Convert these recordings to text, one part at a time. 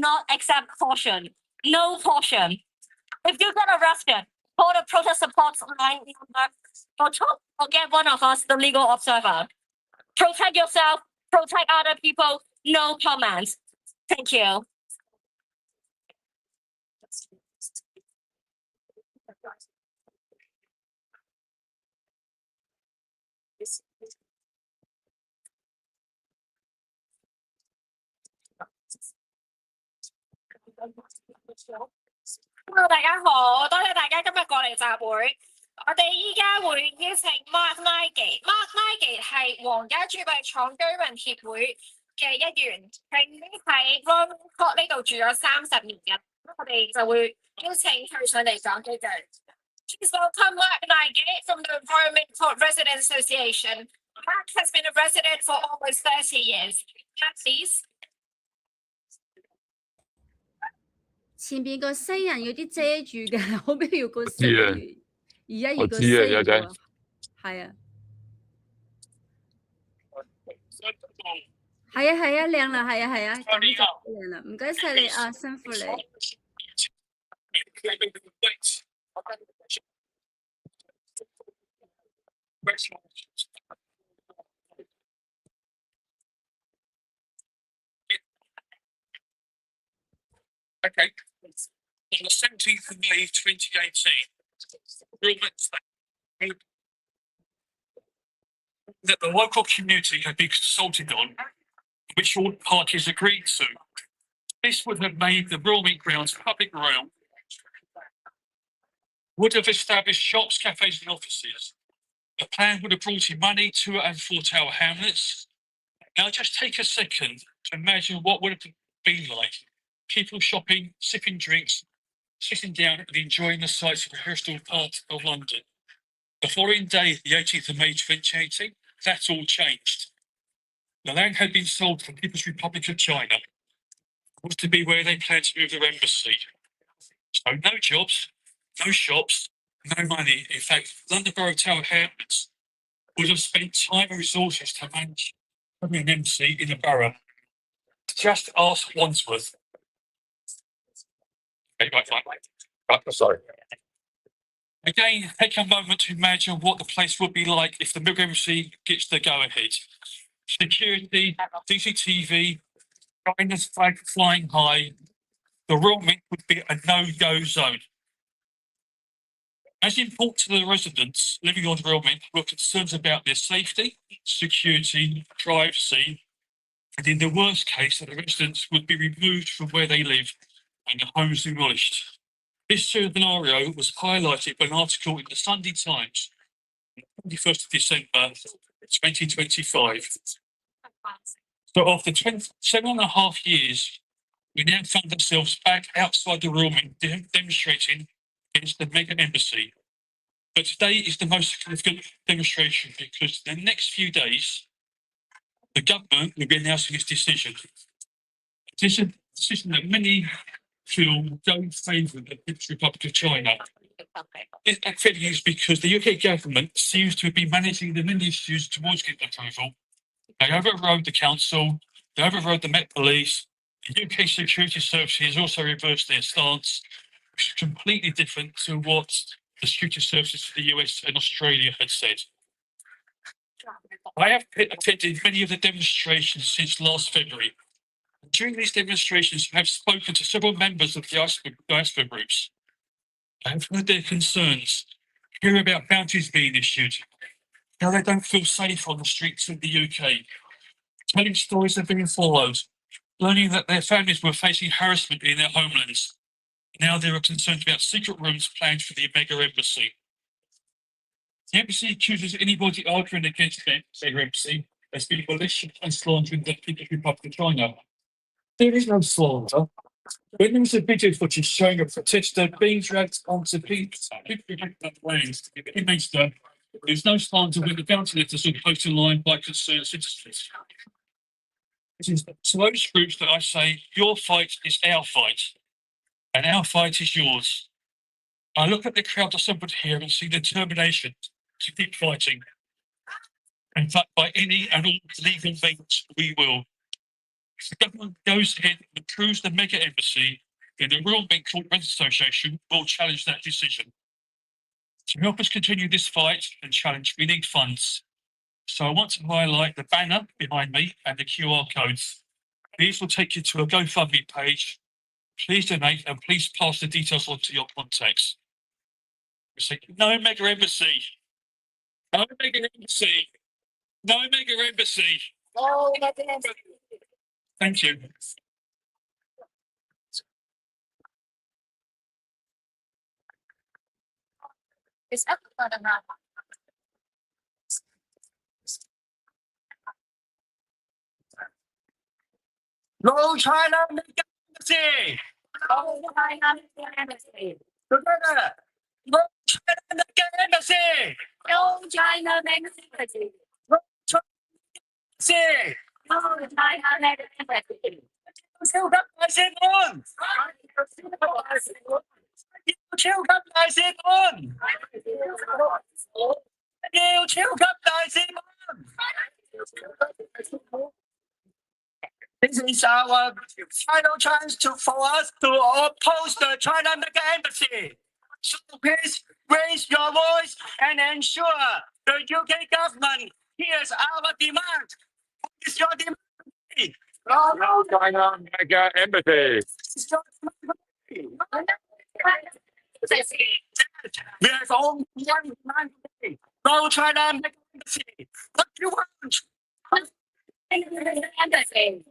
not accept caution. No caution. If you get arrested, call the protest support line number or get one of us, the legal observer. Protect yourself, protect other people, no comments. Thank you. Hello， 大家好，多謝大家今日過嚟集會。我哋依家會邀請 Mark Nigel。Mark Nigel 係皇家鑄幣廠居民協會嘅一員，佢已經喺 Royal Court 呢度住咗30年嘅。我哋就會邀請佢上嚟講幾句。Please welcome Mark Nigel from the Environment Court Resident Association. Mark has been a resident for almost 30 years. Mark, please. 前邊個西人有啲遮住嘅，可唔可以要個西人？而家要個西人喎，係啊，係啊，靚啦，係啊，咁就靚啦，唔該晒你啊，辛苦你。Okay. On the 17th of May 2018, that the local community had been consulted on, which all parties agreed to. This would have made the Royal Mint grounds public realm, would have established shops, cafes and offices. The plan would have brought in money to and for Tower Hamlets. Now just take a second to imagine what would have been like. People shopping, sipping drinks, sitting down and enjoying the sights of the historical part of London. The following day, the 18th of May 2018, that all changed. The land had been sold to the People's Republic of China. It was to be where they planned to move their embassy. So no jobs, no shops, no money. In fact, London Borough of Tower Hamlets would have spent time and resources to manage an embassy in the borough. Just ask Wandsworth. Okay, right, sorry. Again, take a moment to imagine what the place would be like if the Milk Embassy gets the go-ahead. Security, CCTV, China's flag flying high, the Royal Mint would be a no-go zone. As important to the residents living on the Royal Mint were concerns about their safety, security, privacy, and in the worst case, that the residents would be removed from where they live and the homes demolished. This scenario was highlighted by an article in the Sunday Times on the 21st of December 2025. So after 7.5 years, we now find ourselves back outside the Royal Mint demonstrating against the mega embassy. But today is the most significant demonstration because in the next few days, the government will be announcing its decision. This is a decision that many feel don't favour the People's Republic of China. This feeling is because the UK government seems to be managing the many issues towards getting approval. They overrode the council, they overrode the Met Police, the UK security services also reversed their stance, which is completely different to what the security services for the US and Australia had said. I have attended many of the demonstrations since last February. During these demonstrations, I have spoken to several members of the diaspora groups. I have heard their concerns, hear about bounties being issued, how they don't feel safe on the streets of the UK, telling stories of being followed, learning that their families were facing harassment in their homelands. Now there are concerns about secret rooms planned for the mega embassy. The embassy accuses anybody arguing against the mega embassy as being malicious and slandering the People's Republic of China. There is no slander. When there was a video footage showing a protester being dragged onto People's Republic lands to be minister, there's no slander when the bounty letters are posted online by concerned citizens. It is to those groups that I say, your fight is our fight, and our fight is yours. I look at the crowd assembled here and see determination to keep fighting. In fact, by any and all legal means, we will. the government goes ahead and approves the mega embassy, then the Royal Mint Court Renters Association will challenge that decision. To help us continue this fight and challenge, we need funds. So I want to highlight the banner behind me and the QR codes. These will take you to a GoFundMe page. Please donate and please pass the details on to your contacts. We say no mega embassy. No mega embassy. No mega embassy. No mega embassy. Thank you. Is everyone around? No China mega embassy. No China mega embassy. Together. No China mega embassy. No China mega embassy. No China embassy. No China mega embassy. Siêu cấp đại sứ quân. Siêu cấp đại sứ quân. Siêu cấp đại sứ quân. This is our final chance for us to oppose the China mega embassy. So please raise your voice and ensure the UK government hears our demand. What is your demand? No China mega embassy. We have only one demand today. No China mega embassy. What do you want? Embassy.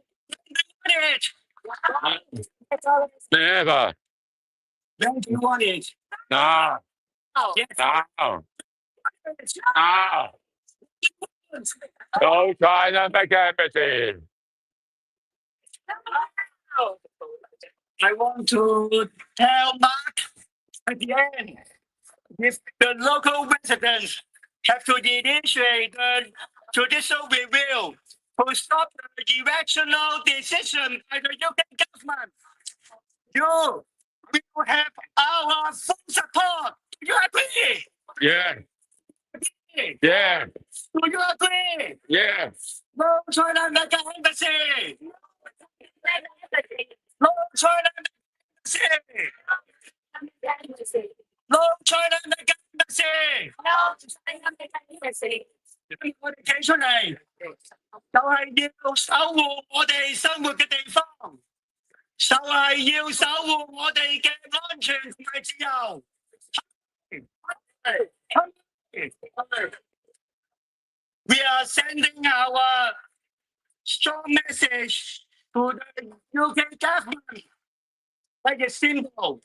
Never. When do you want it? No. Oh. Yes. No. No. No China mega embassy. I want to tell Mark at the end, if the local residents have to initiate the judicial review to stop the irrational decision by the UK government, you will have our full support. Do you agree? Yeah. Yeah. Do you agree? Yeah. No China mega embassy. No China mega embassy. No China mega embassy. Embassy. 我哋企出嚟，就係要守護我哋生活嘅地方，就係要守護我哋嘅安全同埋自由。We are sending our strong message to the UK government. Like a simple,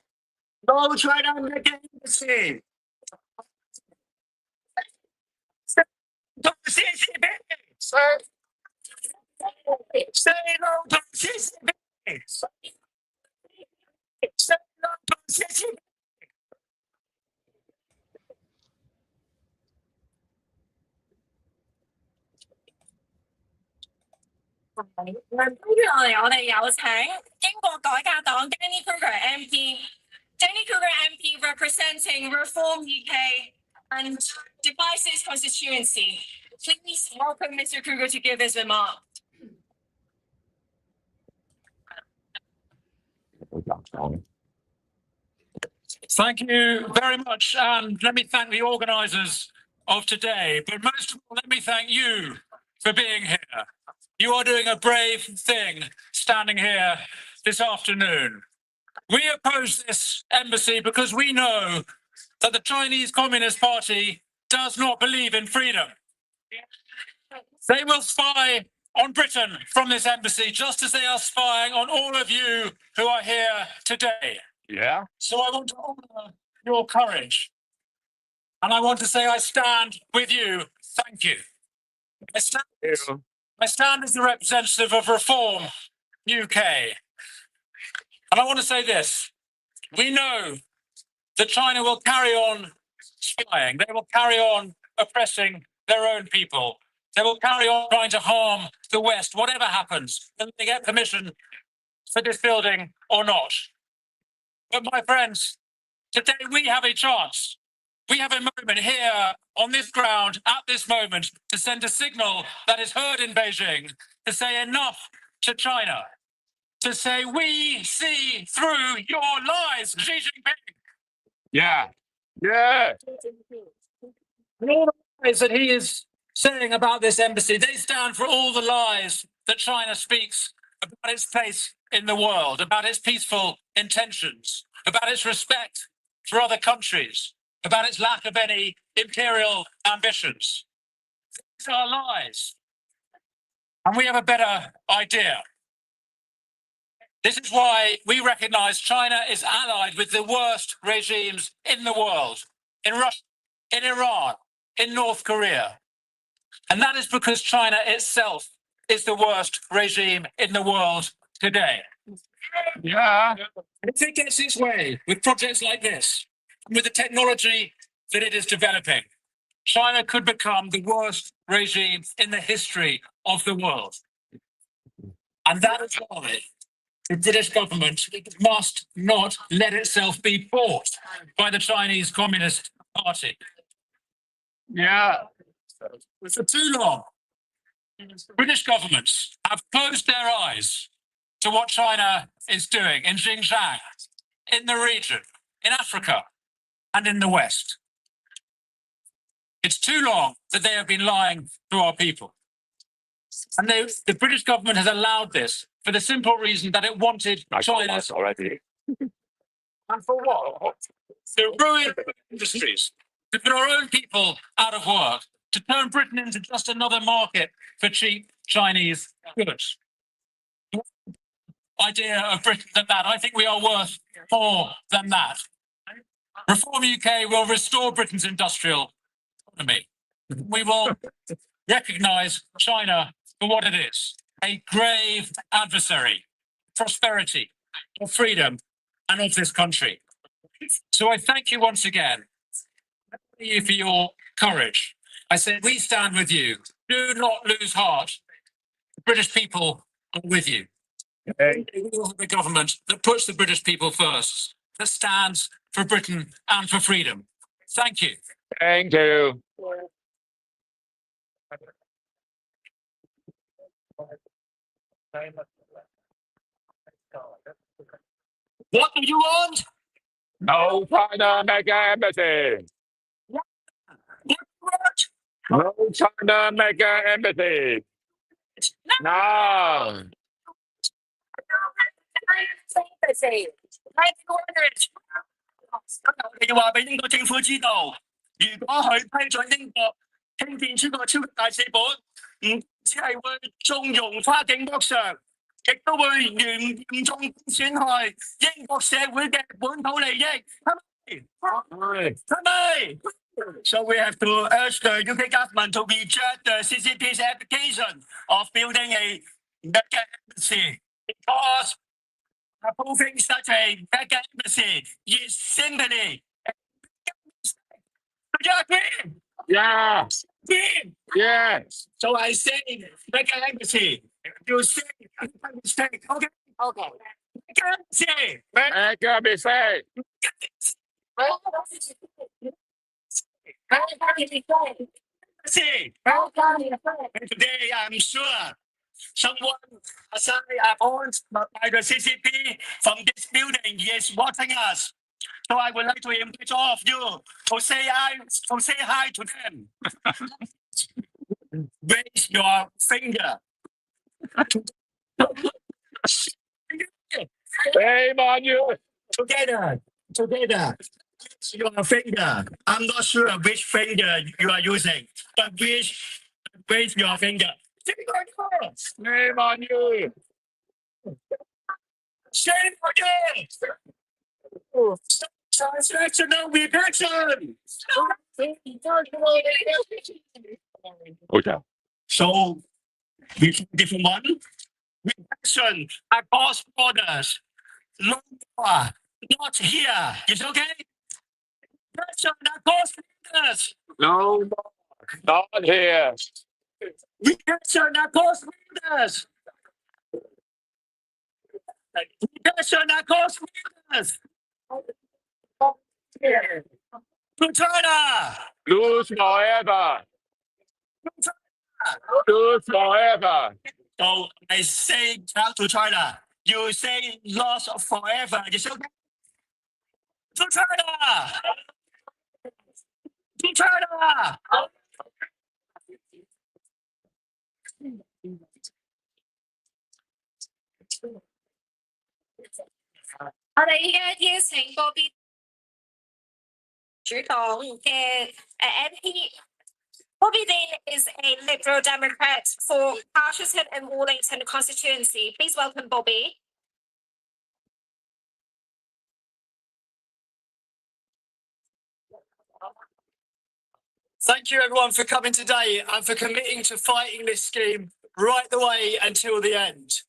no China mega embassy. To CCP. Say no to CCP. Say no to CCP. 跟住落嚟，我哋有請英國改革黨 Danny Kruger MP。Danny Kruger MP representing Reform UK and Devices constituency. Please welcome Mr. Kruger to give his remark. Thank you very much, and let me thank the organisers of today. But most of all, let me thank you for being here. You are doing a brave thing standing here this afternoon. We oppose this embassy because we know that the Chinese Communist Party does not believe in freedom. They will spy on Britain from this embassy, just as they are spying on all of you who are here today. Yeah. So I want to honour your courage. And I want to say I stand with you. Thank you. I stand as the representative of Reform UK. And I want to say this. We know that China will carry on spying. They will carry on oppressing their own people. They will carry on trying to harm the West, whatever happens, whether they get permission for this building or not. But my friends, today we have a chance. We have a moment here on this ground at this moment to send a signal that is heard in Beijing, to say enough to China to say, we see through your lies, Xi Jinping. Yeah. Yeah. All the lies that he is saying about this embassy, they stand for all the lies that China speaks about its place in the world, about its peaceful intentions, about its respect for other countries, about its lack of any imperial ambitions. These are lies. And we have a better idea. This is why we recognize China is allied with the worst regimes in the world, in Russia, in Iran, in North Korea. And that is because China itself is the worst regime in the world today. Yeah. If it gets its way with projects like this, with the technology that it is developing, China could become the worst regime in the history of the world. And that is why the British government must not let itself be bought by the Chinese Communist Party. Yeah. For too long, British governments have closed their eyes to what China is doing in Xinjiang, in the region, in Africa, and in the West. It's too long that they have been lying to our people. And the British government has allowed this for the simple reason that it wanted China. Already. And for what? To ruin industries, to put our own people out of work, to turn Britain into just another market for cheap Chinese goods. Idea of Britain than that. I think we are worth more than that. Reform UK will restore Britain's industrial economy. We will recognise China for what it is, a grave adversary, prosperity, of freedom, and of this country. So I thank you once again. Thank you for your courage. I said, we stand with you. Do not lose heart. The British people are with you. We will have a government that puts the British people first, that stands for Britain and for freedom. Thank you. Thank you. What do you want? No China mega embassy. What? No China mega embassy. No. 我哋要話俾英國政府知道，如果佢批准英國興建出個超級大使館，唔只係會縱容跨境剝削，亦都會嚴重損害英國社會嘅本土利益，係咪？ So we have to urge the UK government to reject the CCP's application of building a mega embassy because approving such a mega embassy is simply a mistake. Do you agree? Yeah. Agree? Yes. So I say mega embassy. You say a mistake. Okay. Okay. Mega embassy. Mega embassy. See, today I'm sure someone assigned by the CCP from this building is watching us. So I would like to invite all of you to say hi to them. Raise your finger. Shame on you. Together. Your finger. I'm not sure which finger you are using, but raise your finger. Shame on you. Shame on you. Transactional reaction. Okay. So, different one. Reaction across borders. Lower, not here. It's okay? Reaction across borders. No, not here. Reaction across borders. Reaction across borders. To China. Lose forever. Lose forever. So I say out to China. You say lost forever. You say to China. To China. 我哋依家邀請 Bobby 主黨嘅MP。Bobby Dean is a Liberal Democrat for Carshalton and Wallington constituency. Please welcome Bobby. Thank you everyone for coming today and for committing to fighting this scheme right the way until the end.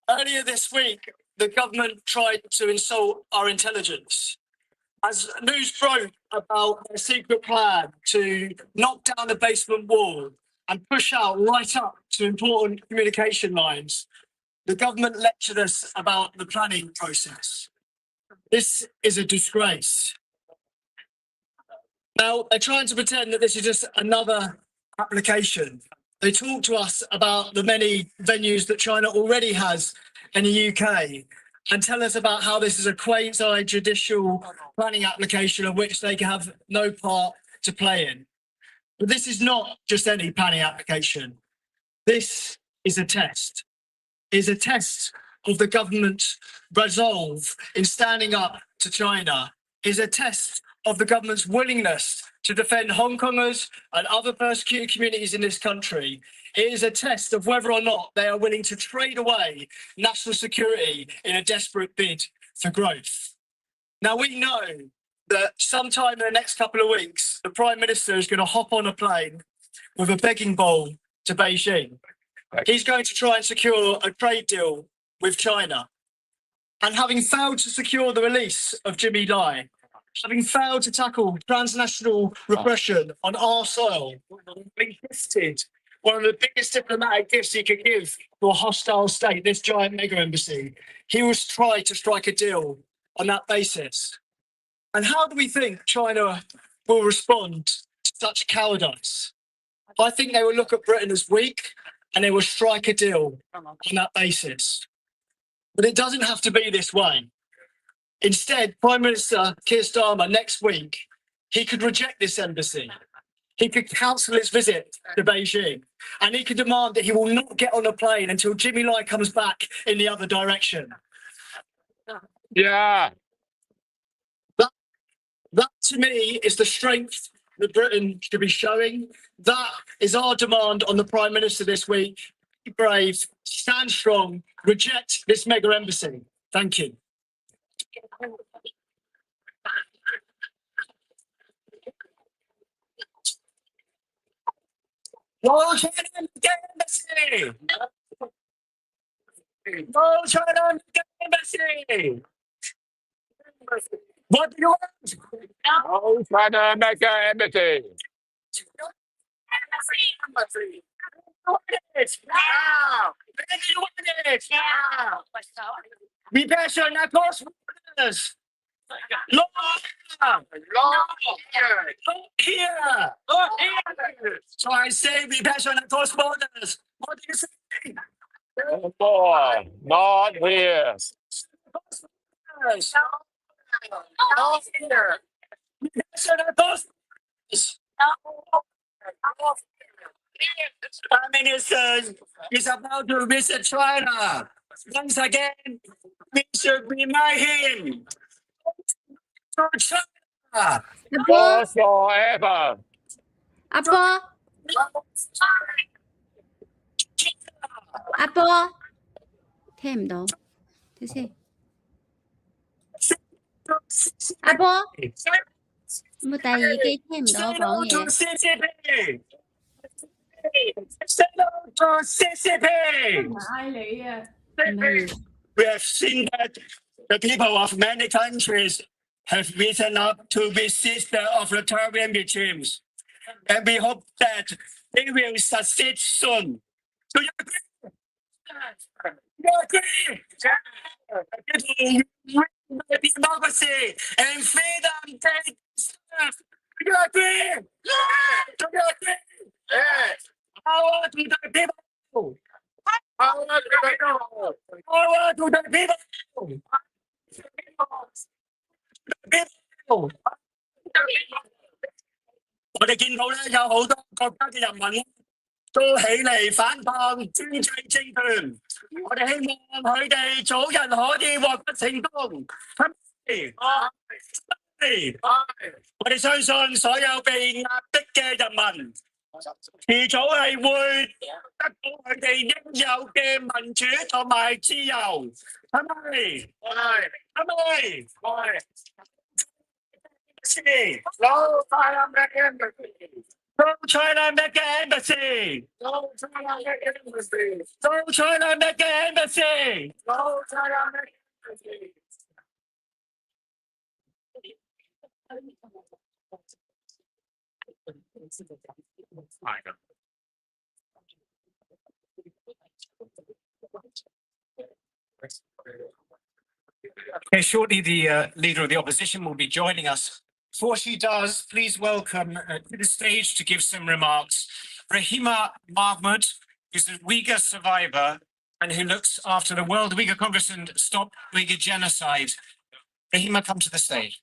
Earlier this week, the government tried to insult our intelligence. As news broke about their secret plan to knock down the basement wall and push out right up to important communication lines, the government lectured us about the planning process. This is a disgrace. Now, they're trying to pretend that this is just another application. They talk to us about the many venues that China already has in the UK and tell us about how this is a quasi-judicial planning application of which they can have no part to play in. But this is not just any planning application. This is a test. It is a test of the government's resolve in standing up to China. It is a test of the government's willingness to defend Hong Kongers and other persecuted communities in this country. It is a test of whether or not they are willing to trade away national security in a desperate bid for growth. Now, we know that sometime in the next couple of weeks, the Prime Minister is going to hop on a plane with a begging bowl to Beijing. He's going to try and secure a trade deal with China. And having failed to secure the release of Jimmy Lai, having failed to tackle transnational repression on our soil, being gifted one of the biggest diplomatic gifts he could give to a hostile state, this giant mega embassy, he will try to strike a deal on that basis. And how do we think China will respond to such cowardice? I think they will look at Britain as weak and they will strike a deal on that basis. But it doesn't have to be this way. Instead, Prime Minister Keir Starmer next week, he could reject this embassy. He could cancel his visit to Beijing and he could demand that he will not get on a plane until Jimmy Lai comes back in the other direction. Yeah. That to me is the strength that Britain should be showing. That is our demand on the Prime Minister this week. Be brave, stand strong, reject this mega embassy. Thank you. No China embassy! No China embassy! What do you want? No China mega embassy. Now! Where do you want it? Now! Repression across borders! Look here! Look here! So I say repression across borders. What do you say? No more. Not here. Not here! Repression across borders! Prime Minister is about to visit China. Once again, we should remind him to China. Go forever. 阿波，阿波，聽唔到，睇先。阿波，有冇戴耳機聽唔到我 Say 講 no to 嘢？ CCP. Say no to CCP. 嗌你啊！ We have seen that the people of many countries have risen up to resist the authoritarian regimes, and we hope that they will succeed soon. Do you agree? You agree? Democracy and freedom take stuff. Do you agree? Do you agree? Power to the people. Power to the people! Power to the people! People! 我哋見到咧，有好多國家嘅人民都起嚟反抗專制政權。我哋希望佢哋早日可以獲得成功。我哋相信所有被壓迫嘅人民，遲早係會得到佢哋應有嘅民主同埋自由。係咪？係咪？No China back embassy. No China back embassy. No China back embassy. No China back embassy. No China back embassy. Okay, shortly the leader of the opposition will be joining us. Before she does, please welcome to the stage to give some remarks Rahima Mahmood, who's a Uyghur survivor and who looks after the World Uyghur Congress and Stop Uyghur Genocide. Rahima, come to the stage.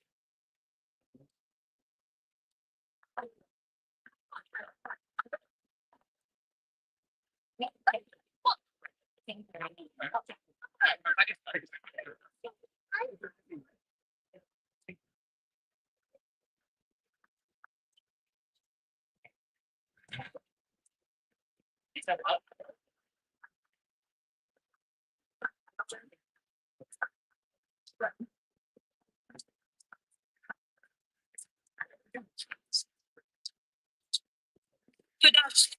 Good afternoon,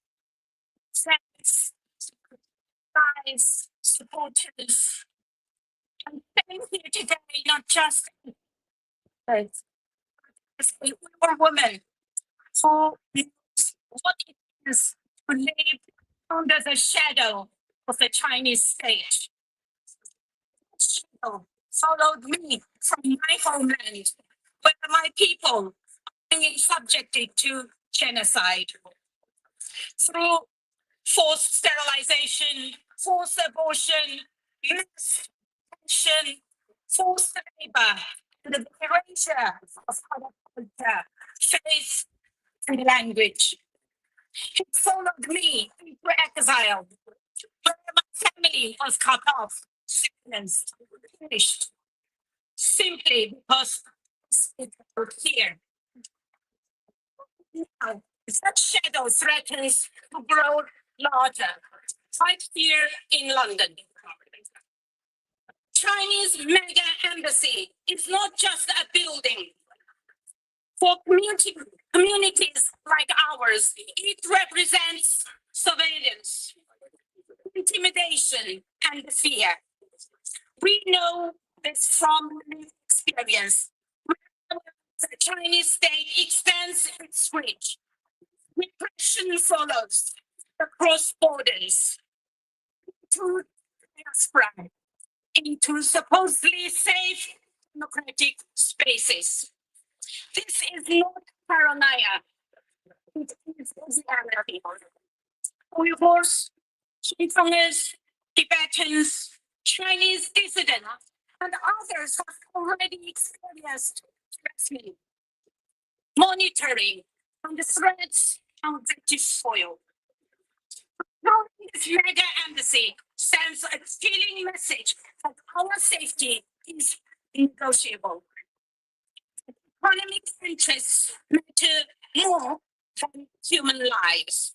friends, guys, supporters. I'm here today not just as a Uyghur woman who knows what it is to live under the shadow of the Chinese state. That shadow followed me from my homeland, where my people are being subjected to genocide. Through forced sterilization, forced abortion, mass detention, forced labor, and the erasure of our culture, faith, and language. It followed me into exile, where my family was cut off, silenced, finished, simply because it was here. Now, that shadow threatens to grow larger, right here in London. Chinese mega embassy is not just a building. For communities like ours, it represents surveillance, intimidation, and fear. We know this from experience. The Chinese state extends its reach. Repression follows across borders to diaspora, into supposedly safe democratic spaces. This is not paranoia. It is reality. Uyghurs, Xinjiangers, Tibetans, Chinese dissidents, and others have already experienced harassment, monitoring, and threats on British soil. This mega embassy sends a chilling message that our safety is negotiable. Economic interests matter more than human lives.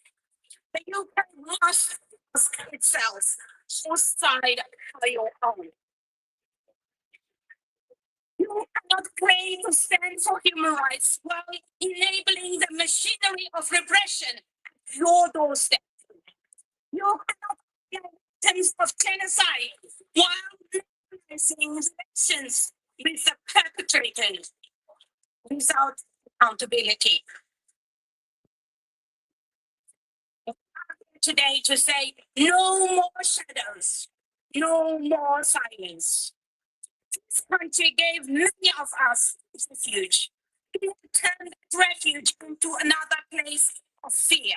The UK must ask itself, whose side are you on? You cannot claim to stand for human rights while enabling the machinery of repression at your doorstep. You cannot be victims of genocide while minimizing relations with the perpetrators without accountability. I'm here today to say no more shadows, no more silence. This country gave many of us refuge. We turned that refuge into another place of fear.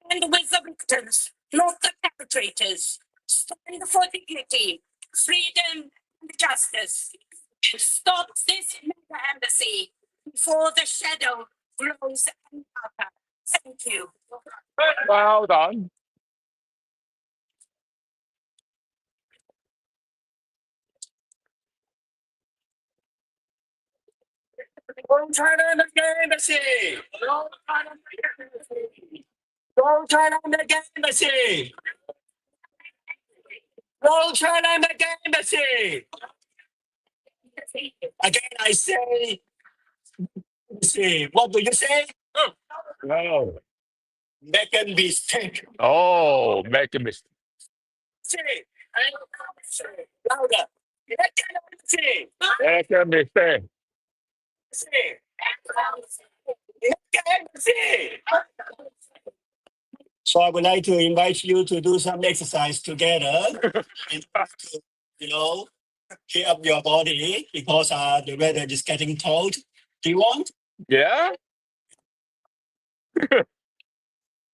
Stand with the victims, not the perpetrators. Stand for dignity, freedom, and justice. Stop this mega embassy before the shadow grows darker. Thank you. Well done. Go China Mega Embassy! Go China Mega Embassy! Go China Mega Embassy! Go China Mega Embassy! Again, I say, see, what do you say? No. Make a mistake. Oh, make a mistake. See, louder. Make a mistake. Make a mistake. See, make a mistake. So I would like to invite you to do some exercise together and to, heat up your body because the weather is getting cold. Do you want? Yeah?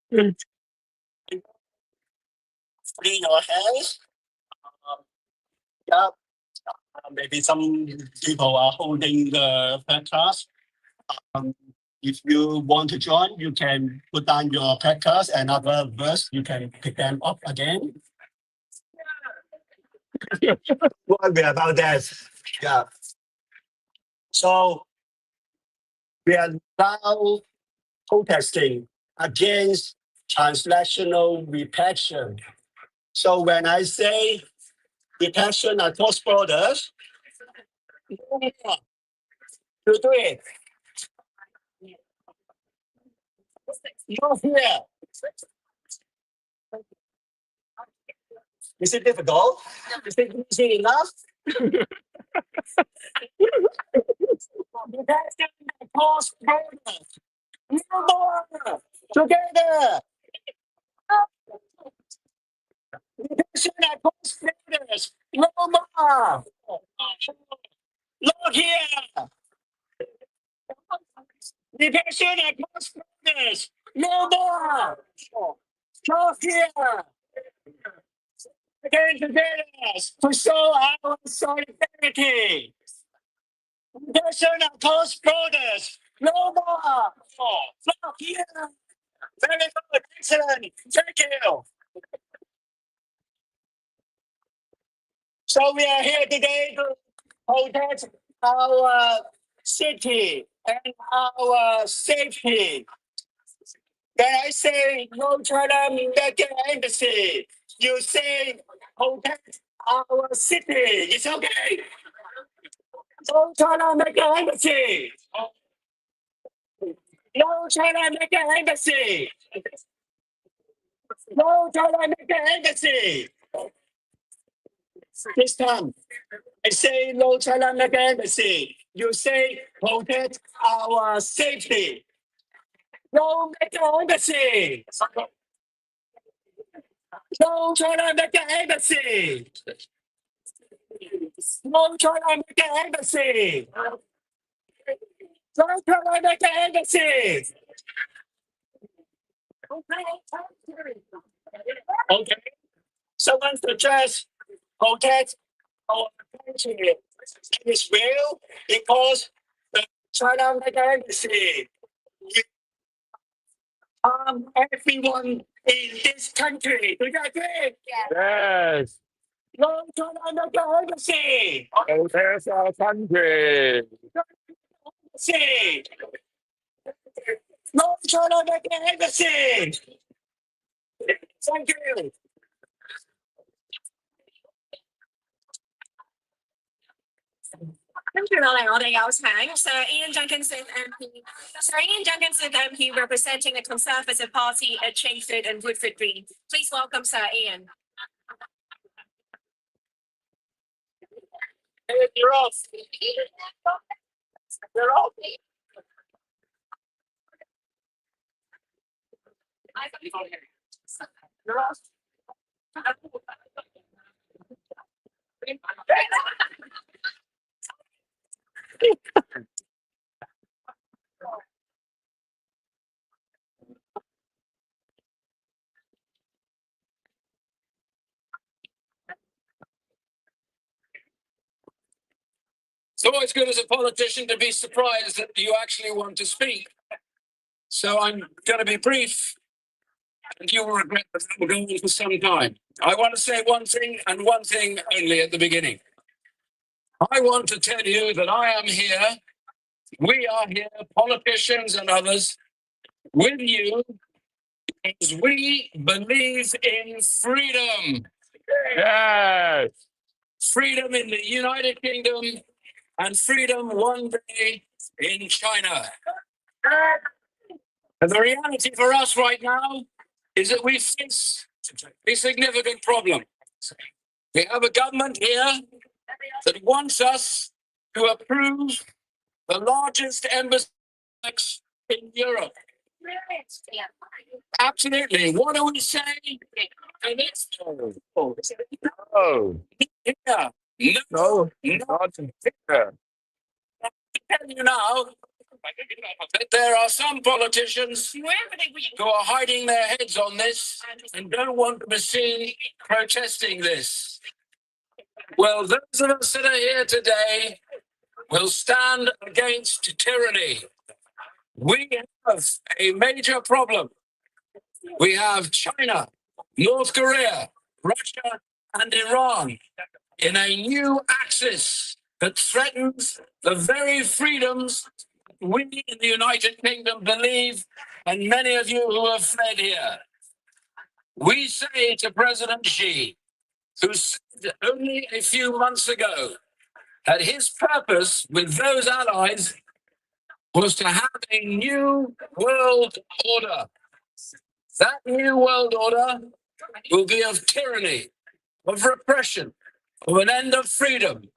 Clean your hands. Yeah. Maybe some people are holding the podcast. If you want to join, you can put down your podcast and after verse, you can pick them up again. What about that? Yeah. So we are now protesting against transnational repression. So when I say repression across borders, you do it. You're here. Is it difficult? Is it easy enough? Repression across borders. No more. Together. Repression across borders. No more. Look here. Repression across borders. No more. Look here. Again together to show our solidarity. Repression across borders. No more. Look here. Very good. Excellent. Thank you. So we are here today to protect our city and our safety. When I say no China Mega Embassy, you say protect our city. It's okay. No China Mega Embassy. No China Mega Embassy. No China Mega Embassy. This time, I say no China Mega Embassy. You say protect our safety. No Mega Embassy. No China Mega Embassy. No China Mega Embassy. No China Mega Embassy. Okay. Someone suggest protect our country. It is real because the China Mega Embassy everyone in this country. Do you agree? Yes. No China Mega Embassy. Protest our country. Embassy. No China Mega Embassy. Thank you. Sir Ian Jenkinson MP. Sir Ian Jenkinson MP representing the Conservative Party at Chingford and Woodford Green. Please welcome Sir Ian. You're off. You're off. You're off. It's always good as a politician to be surprised that you actually want to speak. So I'm going to be brief, and you will regret that I'm going for some time. I want to say one thing and one thing only at the beginning. I want to tell you that I am here, we are here, politicians and others, with you, because we believe in freedom. Yes. Freedom in the United Kingdom and freedom one day in China. And the reality for us right now is that we face a significant problem. We have a government here that wants us to approve the largest embassy in Europe. Absolutely. What do we say? And it's Oh, yeah. no, No. not here. Tell you now that there are some politicians who are hiding their heads on this and don't want to be seen protesting this. Well, those of us that are here today will stand against tyranny. We have a major problem. We have China, North Korea, Russia, and Iran in a new axis that threatens the very freedoms we in the United Kingdom believe, and many of you who have fled here. We say to President Xi, who said only a few months ago that his purpose with those allies was to have a new world order. That new world order will be of tyranny, of repression, of an end of freedom,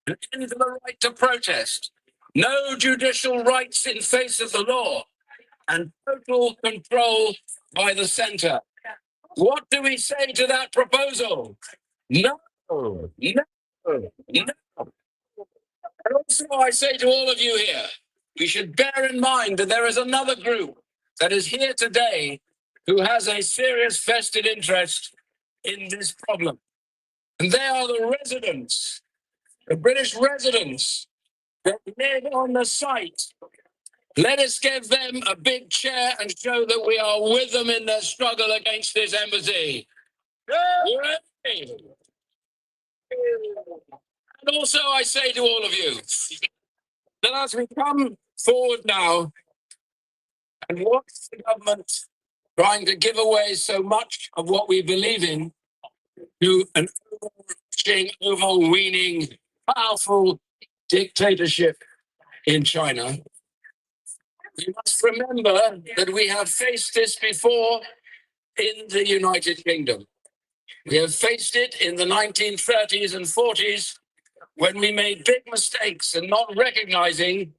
an end to the right to protest, no judicial rights in face of the law, and total control by the centre. What do we say to that proposal? No, no, no. And also I say to all of you here, we should bear in mind that there is another group that is here today who has a serious vested interest in this problem. And they are the residents, the British residents that live on the site. Let us give them a big cheer and show that we are with them in their struggle against this embassy. Hooray! And also I say to all of you, that as we come forward now and watch the government trying to give away so much of what we believe in to an overreaching, overweening, powerful dictatorship in China, we must remember that we have faced this before in the United Kingdom. We have faced it in the 1930s and 40s when we made big mistakes and not recognizing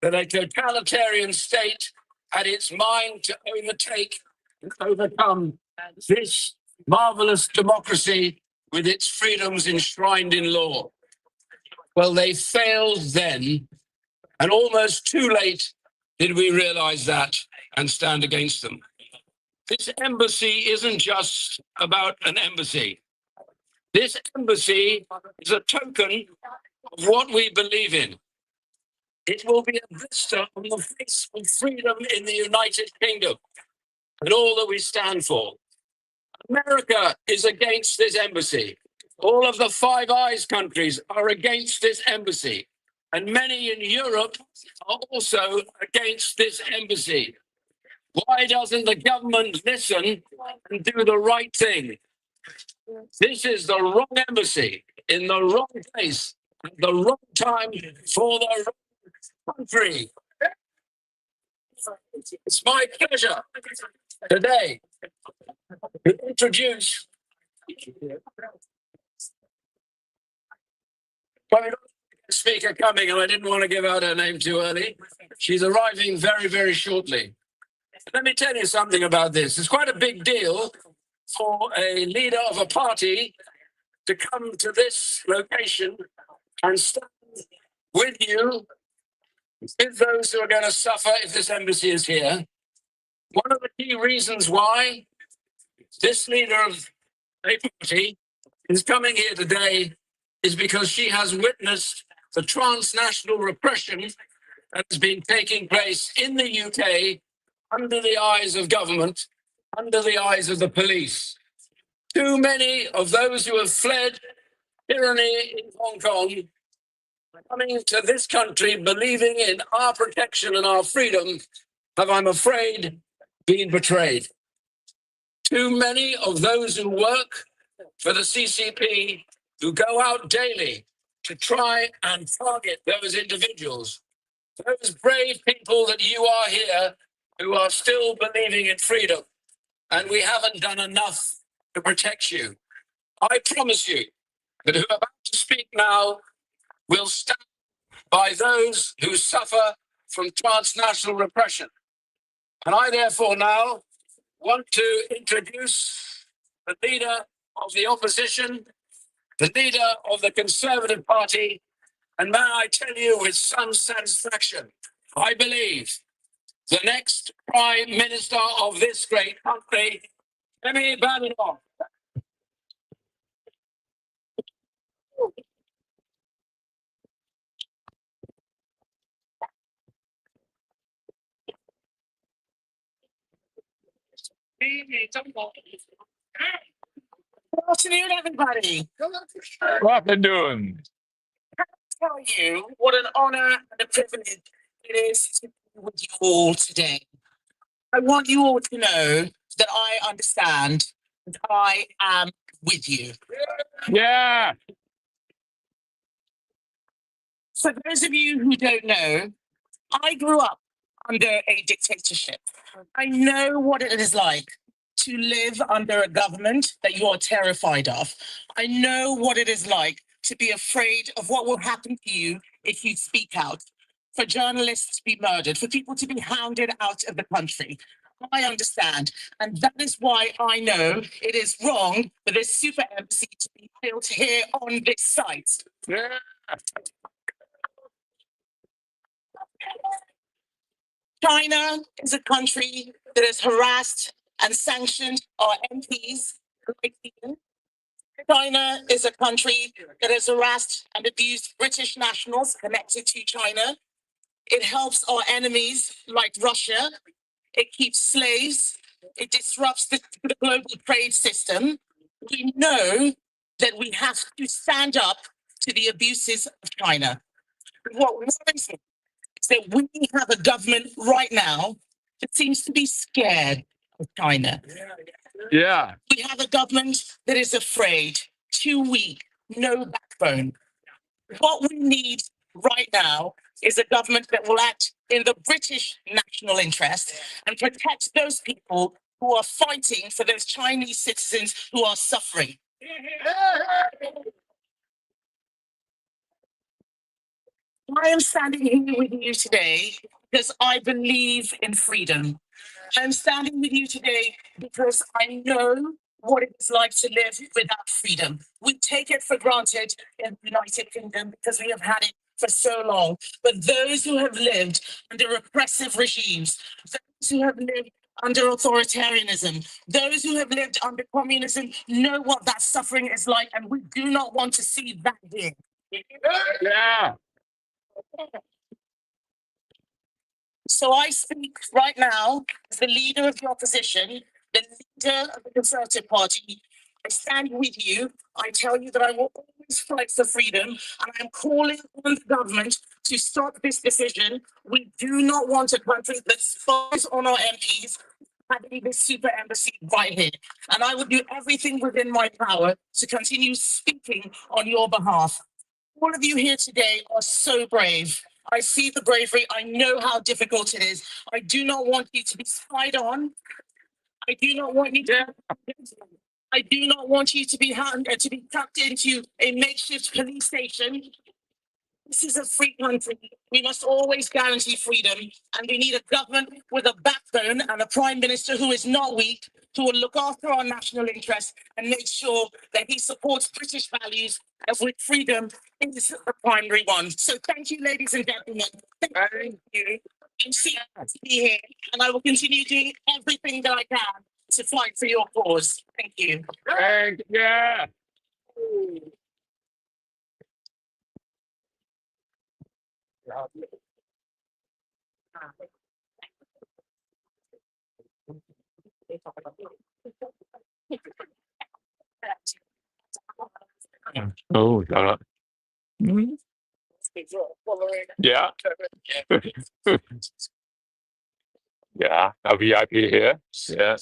that a totalitarian state had its mind to overtake and overcome this marvelous democracy with its freedoms enshrined in law. Well, they failed then, and almost too late did we realize that and stand against them. This embassy isn't just about an embassy. This embassy is a token of what we believe in. It will be a vista on the face of freedom in the United Kingdom and all that we stand for. America is against this embassy. All of the Five Eyes countries are against this embassy. And many in Europe are also against this embassy. Why doesn't the government listen and do the right thing? This is the wrong embassy, in the wrong place, at the wrong time, for the wrong country. It's my pleasure today to introduce speaker coming, and I didn't want to give out her name too early. She's arriving very, very shortly. Let me tell you something about this. It's quite a big deal for a leader of a party to come to this location and stand with you, with those who are going to suffer if this embassy is here. One of the key reasons why this leader of a party is coming here today is because she has witnessed the transnational repression that has been taking place in the UK under the eyes of government, under the eyes of the police. Too many of those who have fled tyranny in Hong Kong are coming to this country believing in our protection and our freedom have, I'm afraid, been betrayed. Too many of those who work for the CCP, who go out daily to try and target those individuals, those brave people that you are here who are still believing in freedom, and we haven't done enough to protect you. I promise you that who are about to speak now will stand by those who suffer from transnational repression. And I therefore now want to introduce the leader of the opposition, the leader of the Conservative Party, and may I tell you with some satisfaction, I believe the next Prime Minister of this great country, Emi Badenoch. Good afternoon, everybody. Good afternoon. Tell you what an honor and a privilege it is to be with you all today. I want you all to know that I understand and I am with you. Yeah. For those of you who don't know, I grew up under a dictatorship. I know what it is like to live under a government that you are terrified of. I know what it is like to be afraid of what will happen to you if you speak out, for journalists to be murdered, for people to be hounded out of the country. I understand. And that is why I know it is wrong for this super embassy to be built here on this site. Yeah. China is a country that has harassed and sanctioned our MPs like you. China is a country that has harassed and abused British nationals connected to China. It helps our enemies like Russia. It keeps slaves. It disrupts the global trade system. We know that we have to stand up to the abuses of China. What worries me is that we have a government right now that seems to be scared of China. Yeah. We have a government that is afraid, too weak, no backbone. What we need right now is a government that will act in the British national interest and protect those people who are fighting for those Chinese citizens who are suffering. I am standing here with you today because I believe in freedom. I'm standing with you today because I know what it is like to live without freedom. We take it for granted in the United Kingdom because we have had it for so long. But those who have lived under repressive regimes, those who have lived under authoritarianism, those who have lived under communism know what that suffering is like, and we do not want to see that here. Yeah. So I speak right now as the leader of the opposition, the leader of the Conservative Party. I stand with you. I tell you that I will always fight for freedom, and I am calling on the government to stop this decision. We do not want a country that spies on our MPs having this super embassy right here. And I will do everything within my power to continue speaking on your behalf. All of you here today are so brave. I see the bravery. I know how difficult it is. I do not want you to be spied on. I do not want you to. I do not want you to be tucked into a makeshift police station. This is a free country. We must always guarantee freedom, and we need a government with a backbone and a prime minister who is not weak, who will look after our national interests and make sure that he supports British values, of which freedom is the primary one. So thank you, ladies and gentlemen. Thank you. I'm so happy to be here, and I will continue doing everything that I can to fight for your cause. Thank you. Thank you. 哦，走了。Yeah. Yeah, a VIP here. Yeah.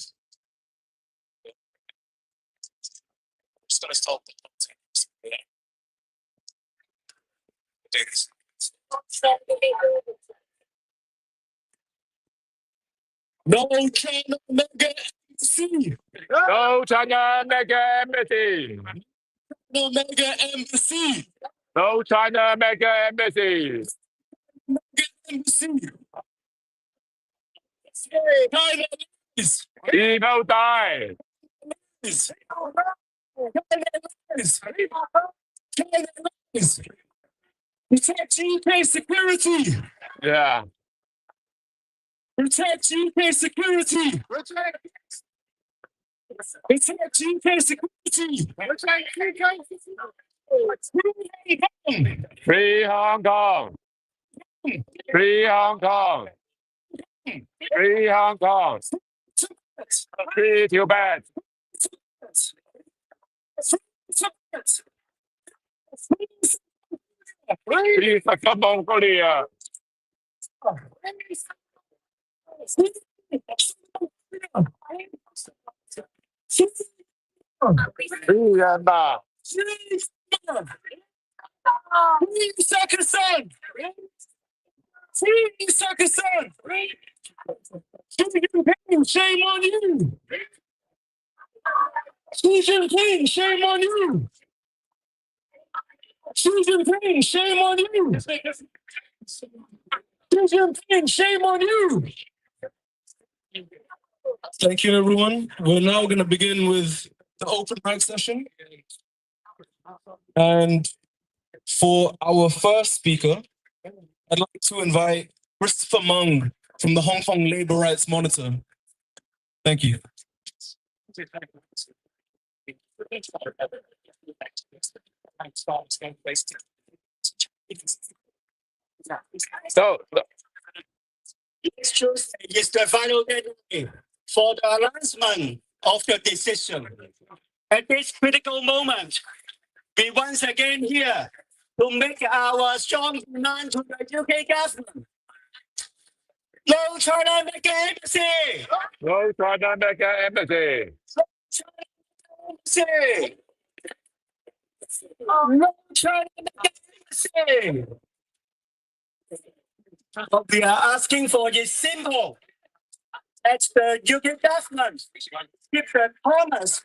No China mega embassy. No China mega embassy. No mega embassy. No China mega embassy. Mega embassy. China is. People die. Is. China is. Protect UK security. Yeah. Protect UK security. Protect UK security. Free Hong Kong. Free Hong Kong. Free Hong Kong. Free Tibet. Free Mongolia. Free Myanmar. Free Pakistan. Free Pakistan. Xi Jinping, shame on you. Xi Jinping, shame on you. Xi Jinping, shame on you. Xi Jinping, shame on you. Thank you, everyone. We're now going to begin with the open mic session. And for our first speaker, I'd like to invite Christopher Mung from the Hong Kong Labour Rights Monitor. Thank you. So, Next Tuesday is the final deadline for the announcement of the decision. At this critical moment, we once again here to make our strong demand to the UK government. No China mega embassy! no China mega embassy. No China mega embassy! What we are asking for is simple. That the UK government keep the promise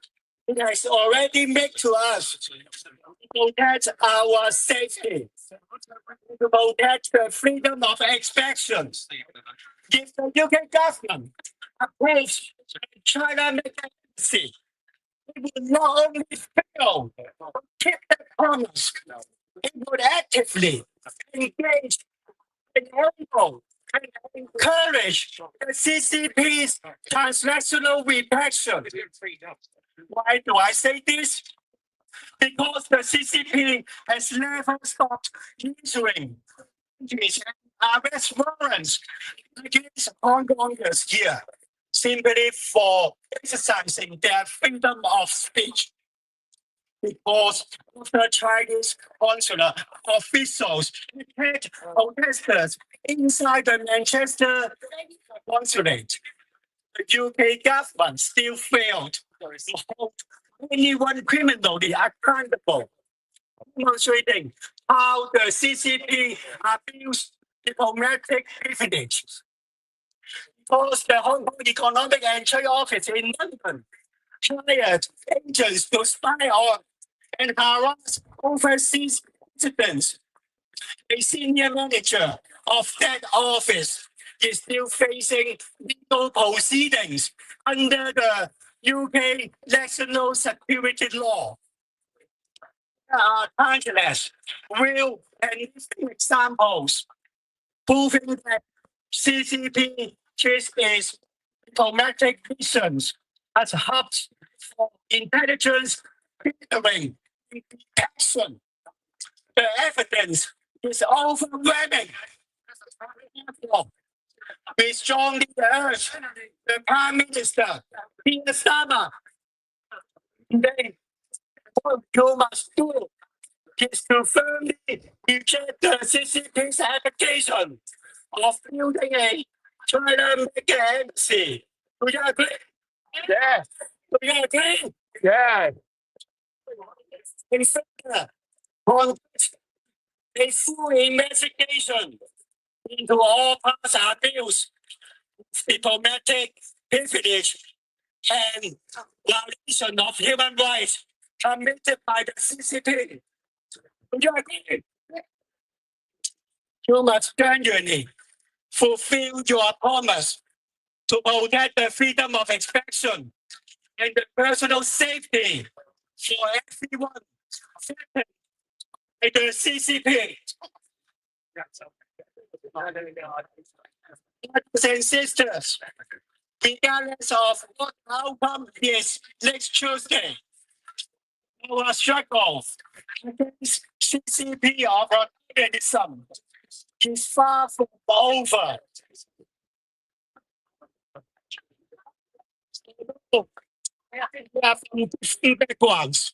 it has already made to us to protect our safety, to protect the freedom of expression. If the UK government approves China mega embassy, it will not only fail to keep the promise, it would actively engage and encourage the CCP's transnational repression. Why do I say this? Because the CCP has never stopped issuing arrest warrants against Hong Kongers here, simply for exercising their freedom of speech. Because of the Chinese consular officials attacked protesters inside the Manchester consulate, the UK government still failed to hold anyone criminally accountable, demonstrating how the CCP abused diplomatic privilege. Because the Hong Kong Economic and Trade Office in London hired agents to spy on and harass overseas citizens. A senior manager of that office is still facing legal proceedings under the UK national security law. There are countless real and living examples proving that CCP just its diplomatic missions as hubs for intelligence gathering and detection. The evidence is overwhelming. We strongly urge the Prime Minister, Keir Starmer, today, what you must do is to firmly reject the CCP's application of building a China mega embassy. Do you agree? Yes. Do you agree? Yes. In fact, conduct a full investigation into all past abuse, diplomatic privilege, and violation of human rights committed by the CCP. Would you agree? You must genuinely fulfill your promise to protect the freedom of expression and the personal safety for everyone affected by the CCP. Brothers and sisters, regardless of what outcome is next Tuesday, our struggle against CCP authoritarianism is far from over. We are from different backgrounds.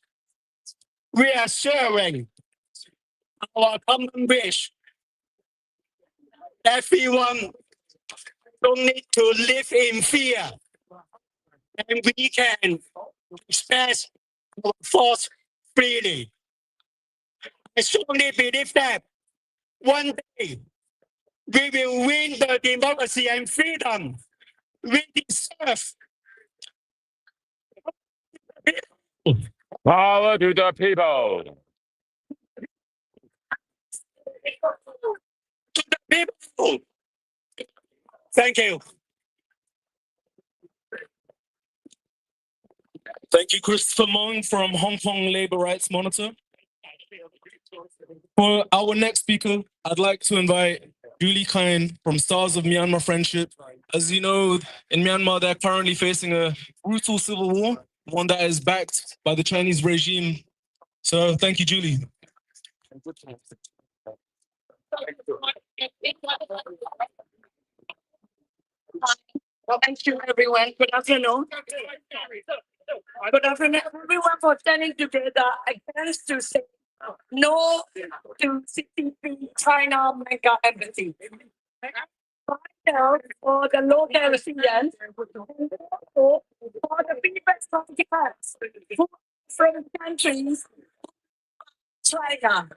We are sharing our common wish. Everyone don't need to live in fear, and we can express our thoughts freely. I strongly believe that one day we will win the democracy and freedom we deserve. Power to the people. To the people. Thank you. Thank you, Christopher Mong from Hong Kong Labour Rights Monitor. For our next speaker, I'd like to invite Julie Kine from Stars of Myanmar Friendship. As you know, in Myanmar, they're currently facing a brutal civil war, one that is backed by the Chinese regime. So thank you, Julie. Thank you, everyone. Good afternoon. Good afternoon, everyone, for standing together against to say no to CCP China mega embassy. For the local residents, for the people from countries China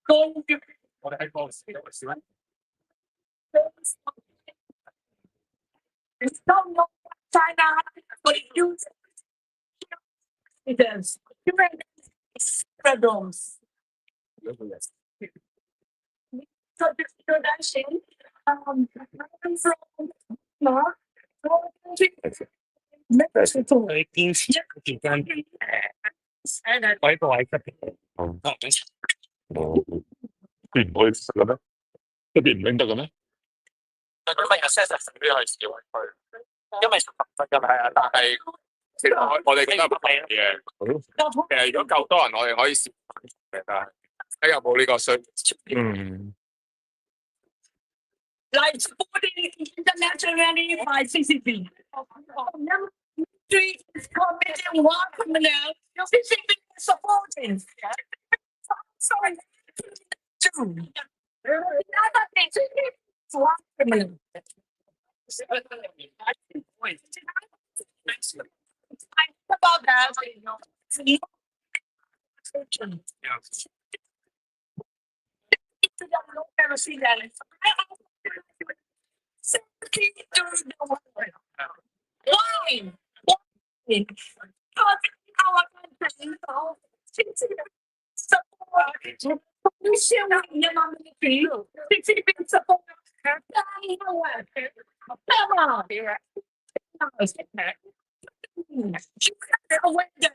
going to it's not no China, but it uses freedoms. So this introduction, I'm from Mark.邊唔可以得嘅咩？一邊唔拎得嘅咩？今日 set 實呢係示威區，因為10分㗎係啊，但係其實我哋覺得唔係嘅。其實如果夠多人，我哋可以試嘅，但係睇有冇呢個需要。Like supporting internationally by CCP. Street is committing war criminal. CCP is supporting. Sorry. Another thing, war criminal. About that. Why? Because our country support pollution in Myanmar military. CCP support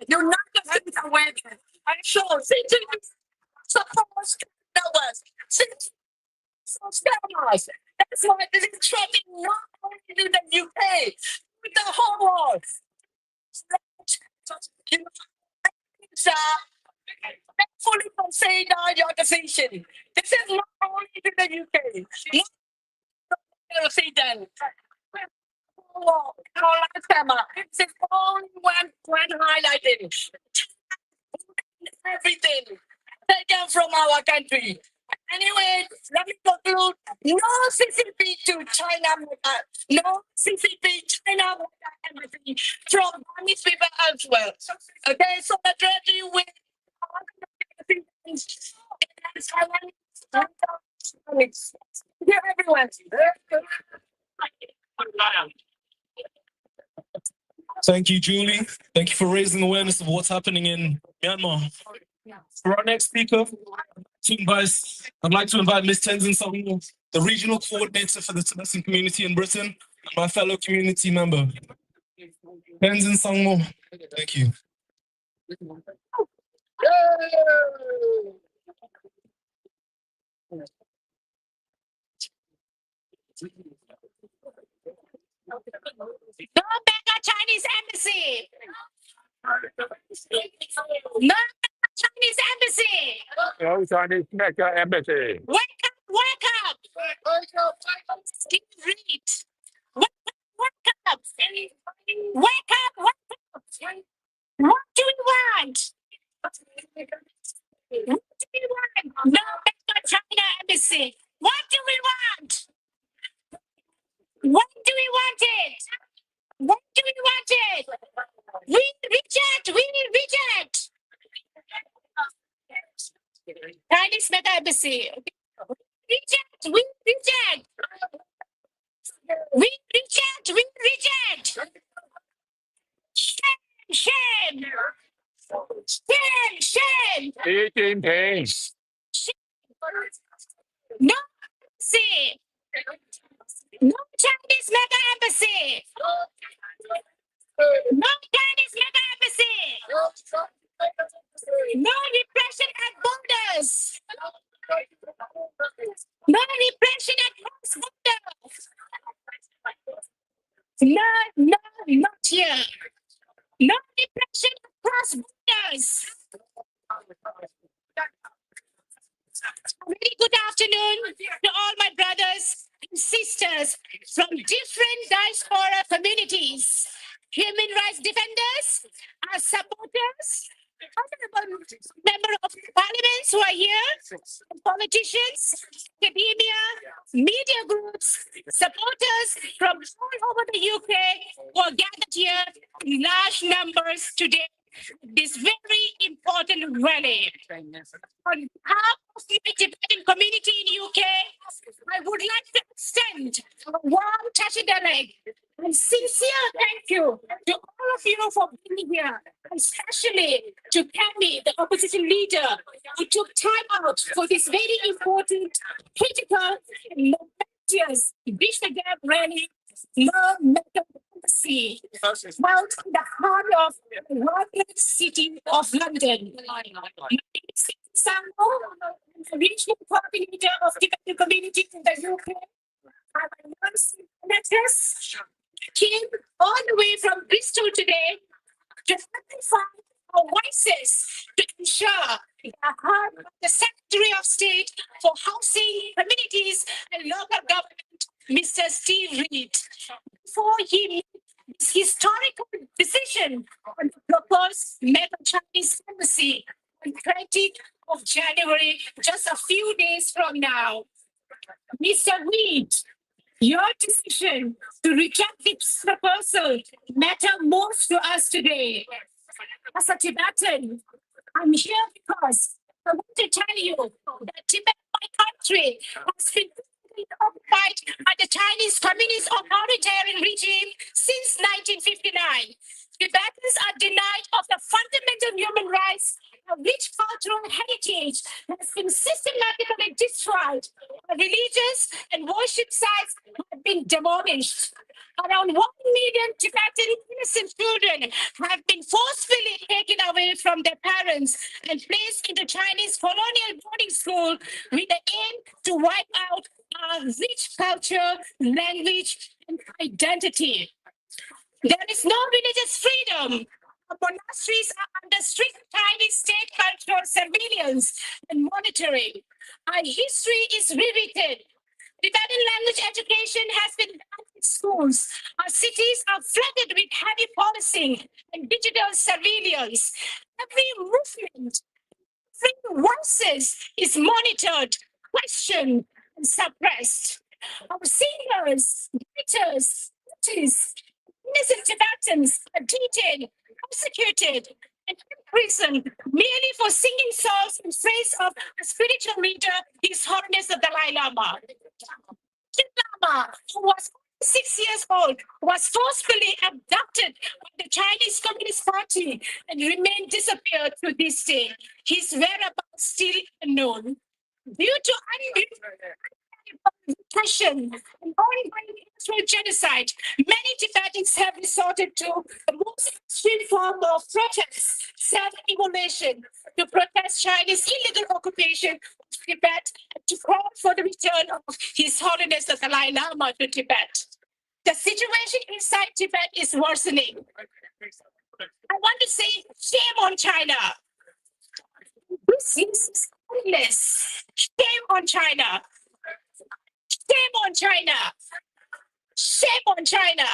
you're not just aware. I'm sure CCP supports scammers. That's why this is troubling not only in the UK, with the whole world. fully consider your decision. This is not only to the UK. President. This is only one highlighting everything taken from our country. Anyway, let me conclude. No CCP to China, no CCP China embassy from Chinese people elsewhere. Okay, so the treaty with everyone. Thank you, Julie. Thank you for raising awareness of what's happening in Myanmar. For our next speaker, I'd like to invite Ms. Tenzin Sangmo, the regional coordinator for the Tibetan community in Britain, and my fellow community member. Tenzin Sangmo, thank you. No mega Chinese embassy. No Chinese embassy. No Chinese mega embassy. Wake up, wake up. Steve Reed. Wake up. Wake up, wake up. What do we want? What do we want? No mega China embassy. What do we want? When do we want it? When do we want it? We reject. Chinese mega embassy. Reject. Shame. Xi Jinping. No embassy. No Chinese mega embassy. No Chinese mega embassy. No repression at borders. No repression at cross borders. No, not here. No repression across borders. Very good afternoon to all my brothers and sisters from different diaspora communities, human rights defenders, our supporters, honorable members of parliament who are here, politicians, academia, media groups, supporters from all over the UK who are gathered here in large numbers today. This very important rally. On behalf of the Tibetan community in UK, I would like to extend a warm tashidalek and sincere thank you to all of you for being here, especially to Kami, the opposition leader, who took time out for this very important, critical, and momentous Bridge the Gap rally. Love Democracy, held in the heart of the vibrant city of London. My name is Sambo, the regional coordinator of the Tibetan community in the UK. I'm a nurse, came all the way from Bristol today to amplify our voices to ensure the heart of the Secretary of State for Housing, Communities and Local Government, Mr. Steve Reed, before he made this historical decision on the proposed mega Chinese embassy on 20th of January, just a few days from now. Mr. Reed, your decision to reject this proposal matter most to us today. As a Tibetan, I'm here because I want to tell you that Tibet, my country, has been occupied by the Chinese Communist authoritarian regime since 1959. Tibetans are denied of the fundamental human rights. A rich cultural heritage has been systematically destroyed. Religious and worship sites have been demolished. Around 1 million Tibetan innocent children have been forcefully taken away from their parents and placed into Chinese colonial boarding school with the aim to wipe out our rich culture, language, and identity. There is no religious freedom. Our monasteries are under strict Chinese state control, surveillance, and monitoring. Our history is rewritten. Tibetan language education has been banned in schools. Our cities are flooded with heavy policing and digital surveillance. Every movement, every voices is monitored, questioned, and suppressed. Our singers, writers, artists, innocent Tibetans are detained, persecuted, and imprisoned merely for singing songs in praise of a spiritual leader, His Holiness the Dalai Lama. Lama, who was 6 years old, was forcefully abducted by the Chinese Communist Party and remained disappeared to this day. His whereabouts still unknown. Due to repression and ongoing international genocide, many Tibetans have resorted to the most extreme form of protest, self-immolation, to protest Chinese illegal occupation of Tibet and to call for the return of His Holiness the Dalai Lama to Tibet. The situation inside Tibet is worsening. I want to say shame on China. This is endless. Shame on China. Shame on China. Shame on China.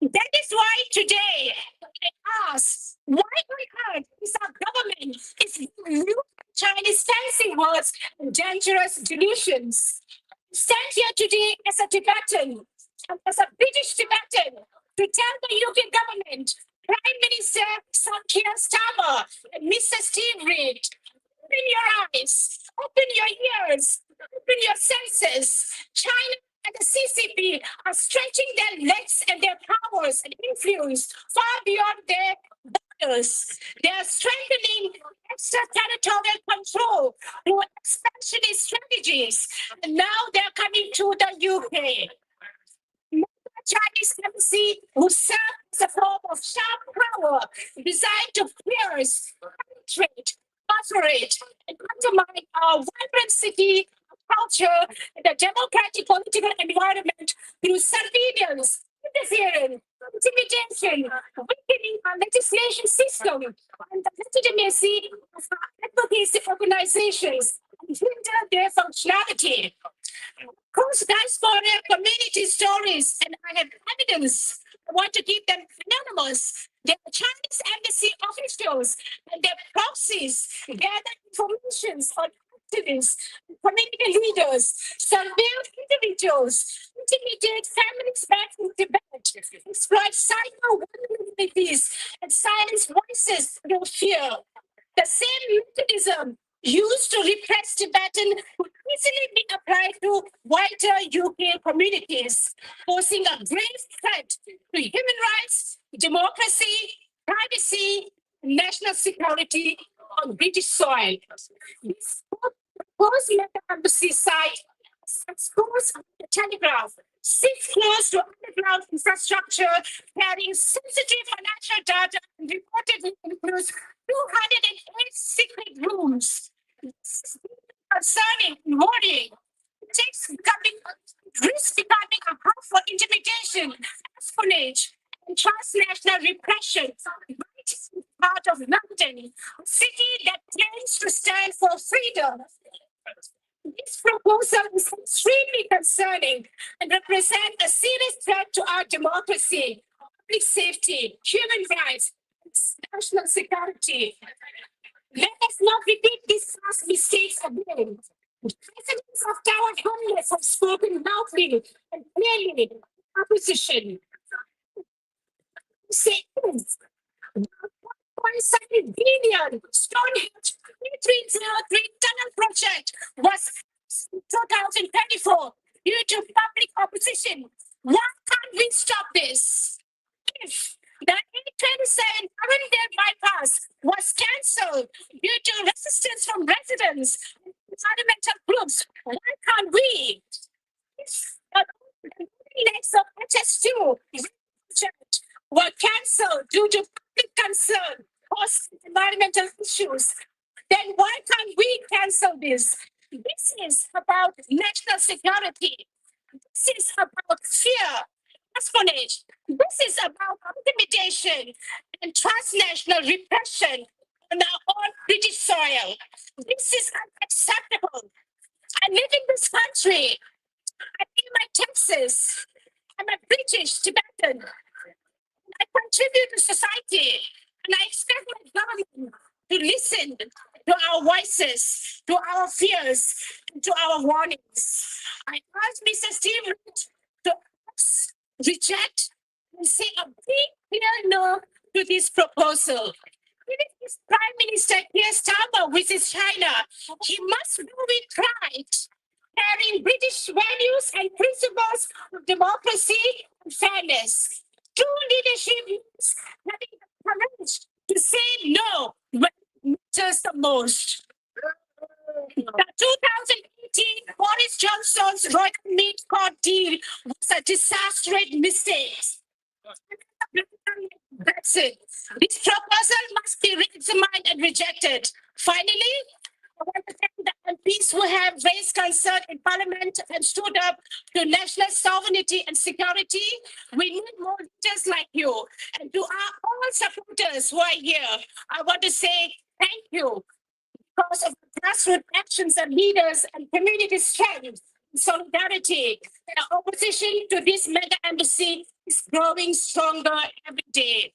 That is why today I ask, why on earth is our government using Chinese fancy words and dangerous delusions? I stand here today as a Tibetan, and as a British Tibetan, to tell the UK government, Prime Minister Keir Starmer and Mr. Steve Reid, open your eyes, open your ears, open your senses. China and the CCP are stretching their legs and their powers and influence far beyond their borders. They are strengthening extraterritorial control through expansionist strategies. And now they're coming to the UK. Chinese embassy will serve as a form of sharp power designed to pierce, penetrate, moderate, and undermine our vibrant city, culture, and the democratic political environment through surveillance, interference, intimidation, weakening our legislation system, and the legitimacy of our advocacy organizations, and hinder their functionality. Cross-diaspora community stories, and I have evidence. I want to keep them anonymous. They are Chinese embassy officials and their proxies gather information on activists, community leaders, surveil individuals, intimidate families back in Tibet, exploit cyber vulnerabilities, and silence voices through fear. The same mechanism used to repress Tibetan could easily be applied to wider UK communities, posing a grave threat to human rights, democracy, privacy, and national security on British soil. This proposed meta-embassy site exposed the Telegraph, 6 floors to underground infrastructure carrying sensitive financial data and reportedly includes 208 secret rooms. This is concerning and worrying. Risk becoming a hub for intimidation, espionage, and transnational repression right in the heart of London, a city that claims to stand for freedom. This proposal is extremely concerning and represents a serious threat to our democracy, public safety, human rights, and national security. Let us not repeat these past mistakes again. The residents of Tower Hamlets have spoken loudly and clearly in opposition. Say this. 1.7 billion Stonehenge 3303 tunnel project was in 2024 due to public opposition. Why can't we stop this? If the 827 Arundel bypass was cancelled due to resistance from residents and environmental groups, why can't we? If the legs of HS2 project were cancelled due to public concern caused environmental issues, then why can't we cancel this? This is about national security. This is about fear. espionage. This is about intimidation and transnational repression on our own British soil. This is unacceptable. I live in this country. I pay my taxes. I'm a British Tibetan. I contribute to society, and I expect my government to listen to our voices, to our fears, and to our warnings. I ask Mr. Steve Reid to reject and say a big clear no to this proposal. Even if Prime Minister Keir Starmer visits China, he must go with pride, carrying British values and principles of democracy and fairness. True leadership means having the courage to say no when it matters the most. The 2018 Boris Johnson's Royal Meat Court deal was a disastrous mistake. Brexit. This proposal must be re-examined and rejected. Finally, I want to thank the MPs who have raised concern in Parliament and stood up to national sovereignty and security. We need more leaders like you. And to our all supporters who are here, I want to say thank you. Because of the grassroots actions of leaders and community strength, solidarity, the opposition to this mega embassy is growing stronger every day.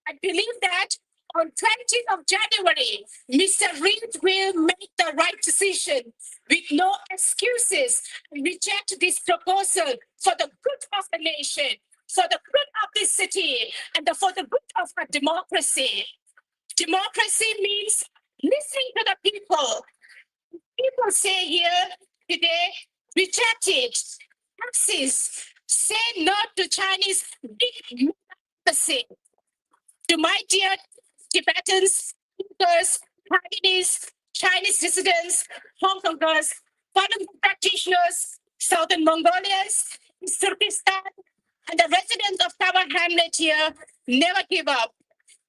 I believe that on 20th of January, Mr. Reid will make the right decision with no excuses and reject this proposal for the good of the nation, for the good of this city, and for the good of our democracy. Democracy means listening to the people. People say here today, reject it, taxes, say no to Chinese big embassy. To my dear Tibetans, Uyghurs, Taiwanese, Chinese citizens, Hong Kongers, foreign practitioners, Southern Mongolians, Turkestan, and the residents of Tower Hamlet here, never give up.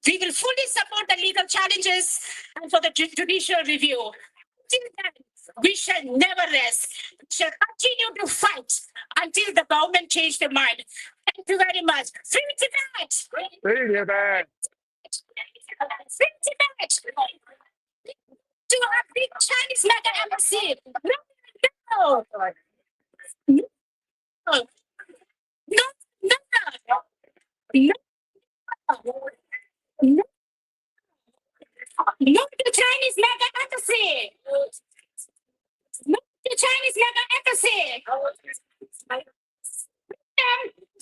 We will fully support the legal challenges and for the judicial review. Until then, we shall never rest. We shall continue to fight until the government change their mind. Thank you very much. Free Tibet! Free Tibet! Free Tibet! To our big Chinese mega embassy. No! No! No! No! No! No! No to Chinese mega embassy! No to Chinese mega embassy!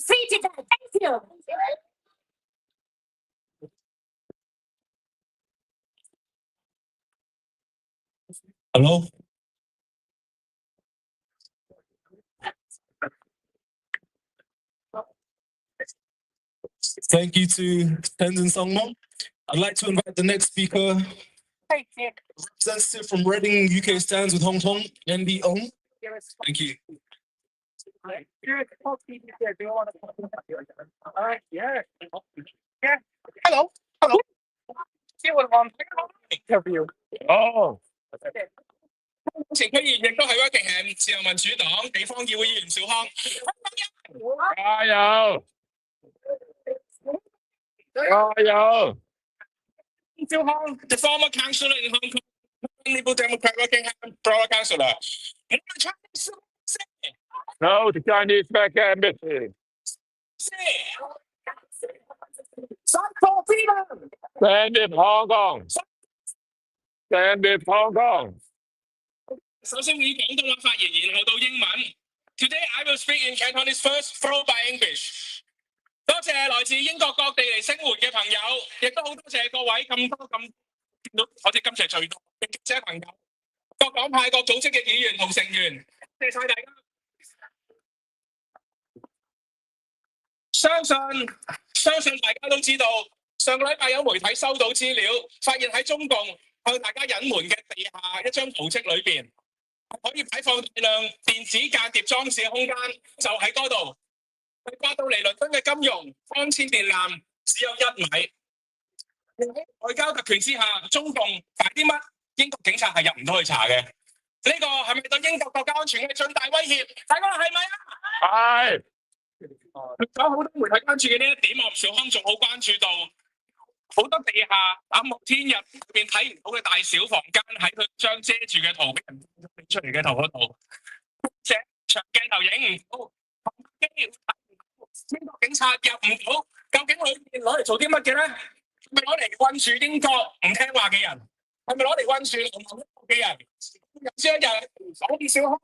Free Tibet, thank you. Hello. Thank you to Tenzin Songmo. I'd like to invite the next speaker, representative from Reading, UK stands with Hong Kong, Andy Ong. Thank you. Hello. Interview. Oh. 前區議員亦都係 Workingham 自由民主黨地方議會議員小康。加油！加油！ 小康 the former councillor in Hong Kong, Liberal Democrat Workingham Borough Councillor. No to Chinese mega embassy. Stand with Hong Kong. Stand with Hong Kong. 首先會以廣東話發言，然後到英文。Today I will speak in Cantonese first, followed by English. 多謝來自英國各地嚟聲援嘅朋友，亦都好多謝各位我哋今次係最多嘅記者朋友、各黨派、各組織嘅議員同成員，謝晒大家。相信大家都知道，上個禮拜有媒體收到資料，發現喺中共向大家隱瞞嘅地下一張圖則裏邊，可以擺放大量電子間諜裝置嘅空間，就喺嗰度。掛到嚟倫敦嘅金融光纖電纜只有1米。外交特權之下，中共犯啲乜？英國警察係入唔到去查嘅。呢個係咪對英國國家安全嘅最大威脅？大家話係咪啊？係。咗好多媒體關注嘅呢一點，我唔小康仲好關注到好多地下木天日入邊睇唔到嘅大小房間喺佢將遮住嘅圖俾人出嚟嘅圖嗰度，這長鏡頭影唔到，英國警察入唔到，究竟裏面攞嚟做啲乜嘅咧？係咪攞嚟困住英國唔聽話嘅人？係咪攞嚟困住英國嘅人？有朝一日所見小康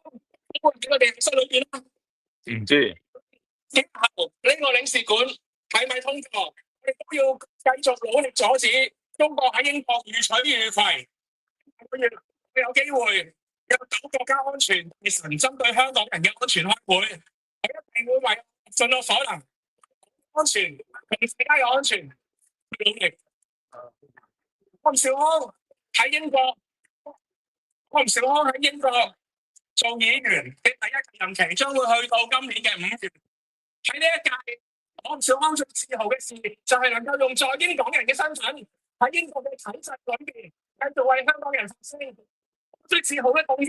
會喺個地下室裏邊啦？唔知。之後呢個領事館係咪通過？我哋都要繼續努力阻止中國喺英國予取予攜。我有機會有搞國家安全大臣針對香港人嘅安全開會，我一定會為盡我所能安全同世界嘅安全努力。我吳兆康喺英國，做議員嘅第一任期將會去到今年嘅5月。喺呢一屆，我吳兆康最自豪嘅事就係能夠用在英港人嘅身份喺英國嘅體制裏邊繼續為香港人發聲。最自豪嘅動議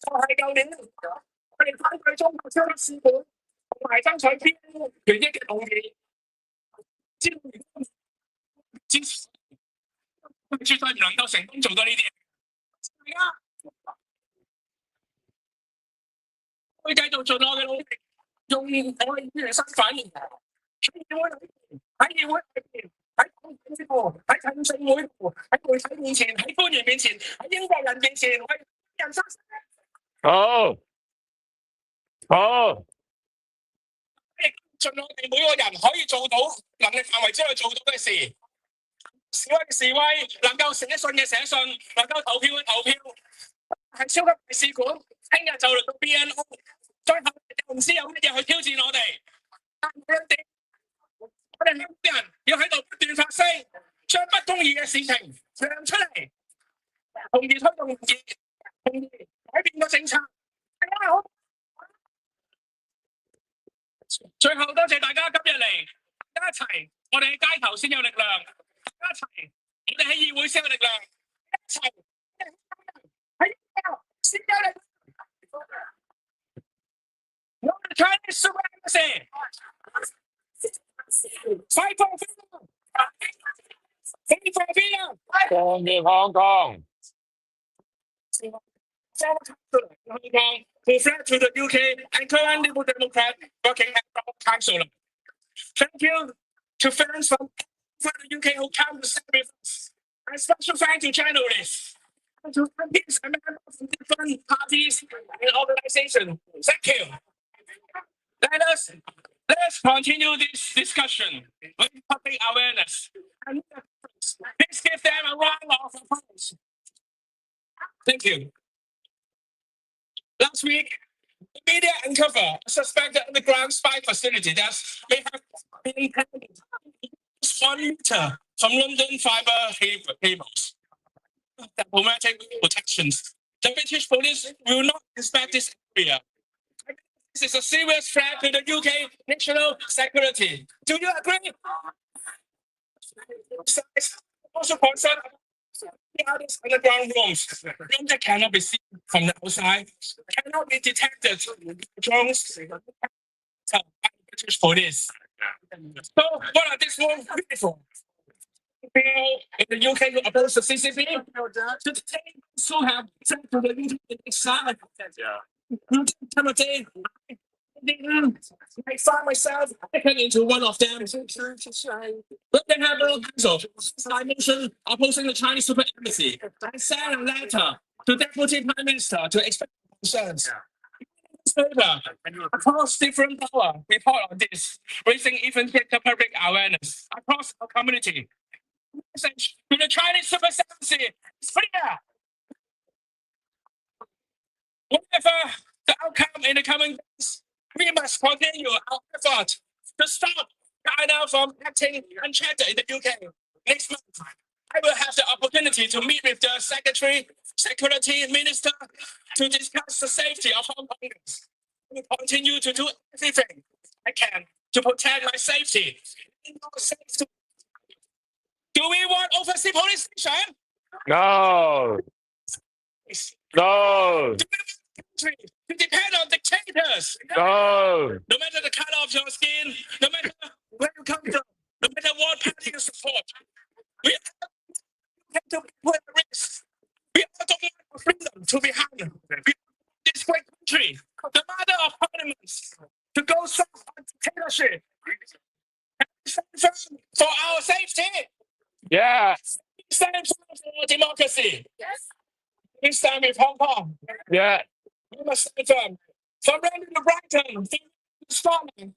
就係舊年我哋反對中國超級使館同埋爭取邊權益嘅動議。支持絕對唔能夠成功做到呢啲嘢。會繼續盡我嘅努力，用我嘅議員身份喺議會裏邊，喺港府之部，喺聽證會度，喺媒體面前，喺官員面前，喺英國人面前，為人生。好，盡我哋每個人可以做到能力範圍之內做到嘅事。示威嘅示威，能夠寫信嘅寫信，能夠投票嘅投票，係超級大使館。聽日就嚟到 BNO， 最後又唔知有乜嘢去挑戰我哋。但係一點，我哋香港人要喺度不斷發聲，將不公義嘅事情揚出嚟，從而推動民意，從而改變個政策。好。最後多謝大家今日嚟，大家一齊，我哋喺街頭先有力量，大家一齊，我哋喺議會先有力量，一齊喺英國先有力量。我哋 Chinese supremacy， fight for freedom， fight for freedom， 放香港。Hong Kong, who fled to the UK and currently Liberal Democrat working at the council. Thank you to friends from the UK who come to stand with us. And special thanks to journalists and to MPs and members from different parties and organizations. Thank you. Let's continue this discussion with public awareness. And please give them a round of applause. Thank you. Last week, the media uncovered a suspected underground spy facility that may have been 1 meter from London fiber cables. Diplomatic protections. The British police will not inspect this area. This is a serious threat to the UK national security. Do you agree? Also concerned the other underground rooms that cannot be seen from the outside, cannot be detected drones by British police. So what are these rooms beautiful? People in the UK who oppose the CCP to take who have sent to the UK exile. Timothy, I find myself taken into one of them. But they have no council. I mentioned opposing the Chinese super embassy. I sent a letter to Deputy Prime Minister to express concerns. Newspaper across different power report on this, raising even greater public awareness across our community. Message to the Chinese super embassy is clear. Whatever the outcome in the coming days, we must continue our effort to stop China from acting unchecked in the UK. Next month, I will have the opportunity to meet with the Security Minister to discuss the safety of Hong Kongers. I will continue to do everything I can to protect my safety. Do we want overseas police station? No. No. To depend on dictator traitors. No. No matter the color of your skin, no matter where you come from, no matter what party you support, we have to put at risk. We have to for freedom to be hung. We this great country, the mother of parliaments, to go south on dictatorship. For our safety. Yeah. Stand for democracy. Yes. We stand with Hong Kong. Yeah. We must stand firm. From London to Brighton, from Scotland,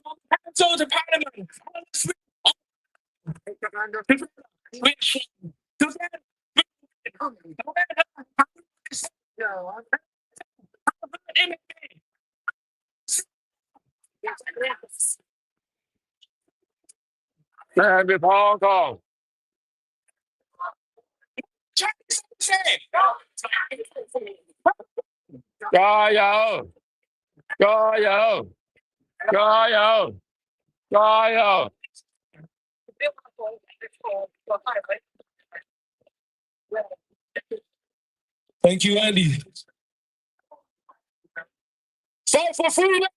from council to parliament, on the street, we together. Stand with Hong Kong.加油！加油！加油！加油！ Thank you, Andy. Fight for freedom!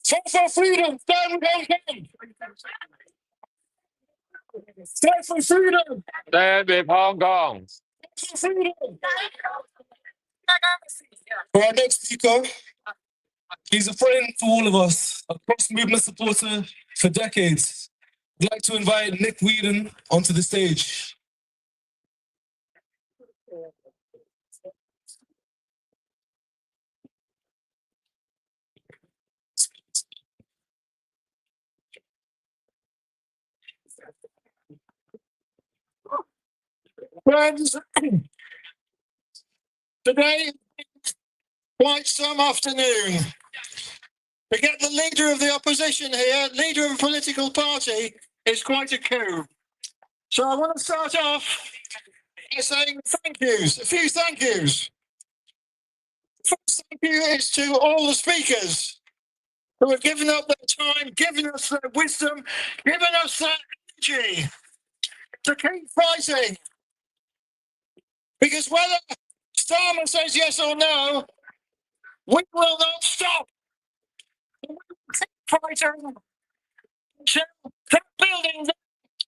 Fight for freedom! Stand with Hong Kong! Fight for freedom! Stand with Hong Kong. Fight for freedom! For our next speaker, he's a friend to all of us, a cross-movement supporter for decades. I'd like to invite Nick Whedon onto the stage. Friends, today, quite some afternoon. To get the leader of the opposition here, leader of a political party, is quite a coup. So I want to start off by saying thank yous, a few thank yous. First thank you is to all the speakers who have given up their time, given us their wisdom, given us their energy to keep fighting. Because whether Starmer says yes or no, we will not stop. We will keep fighting until that building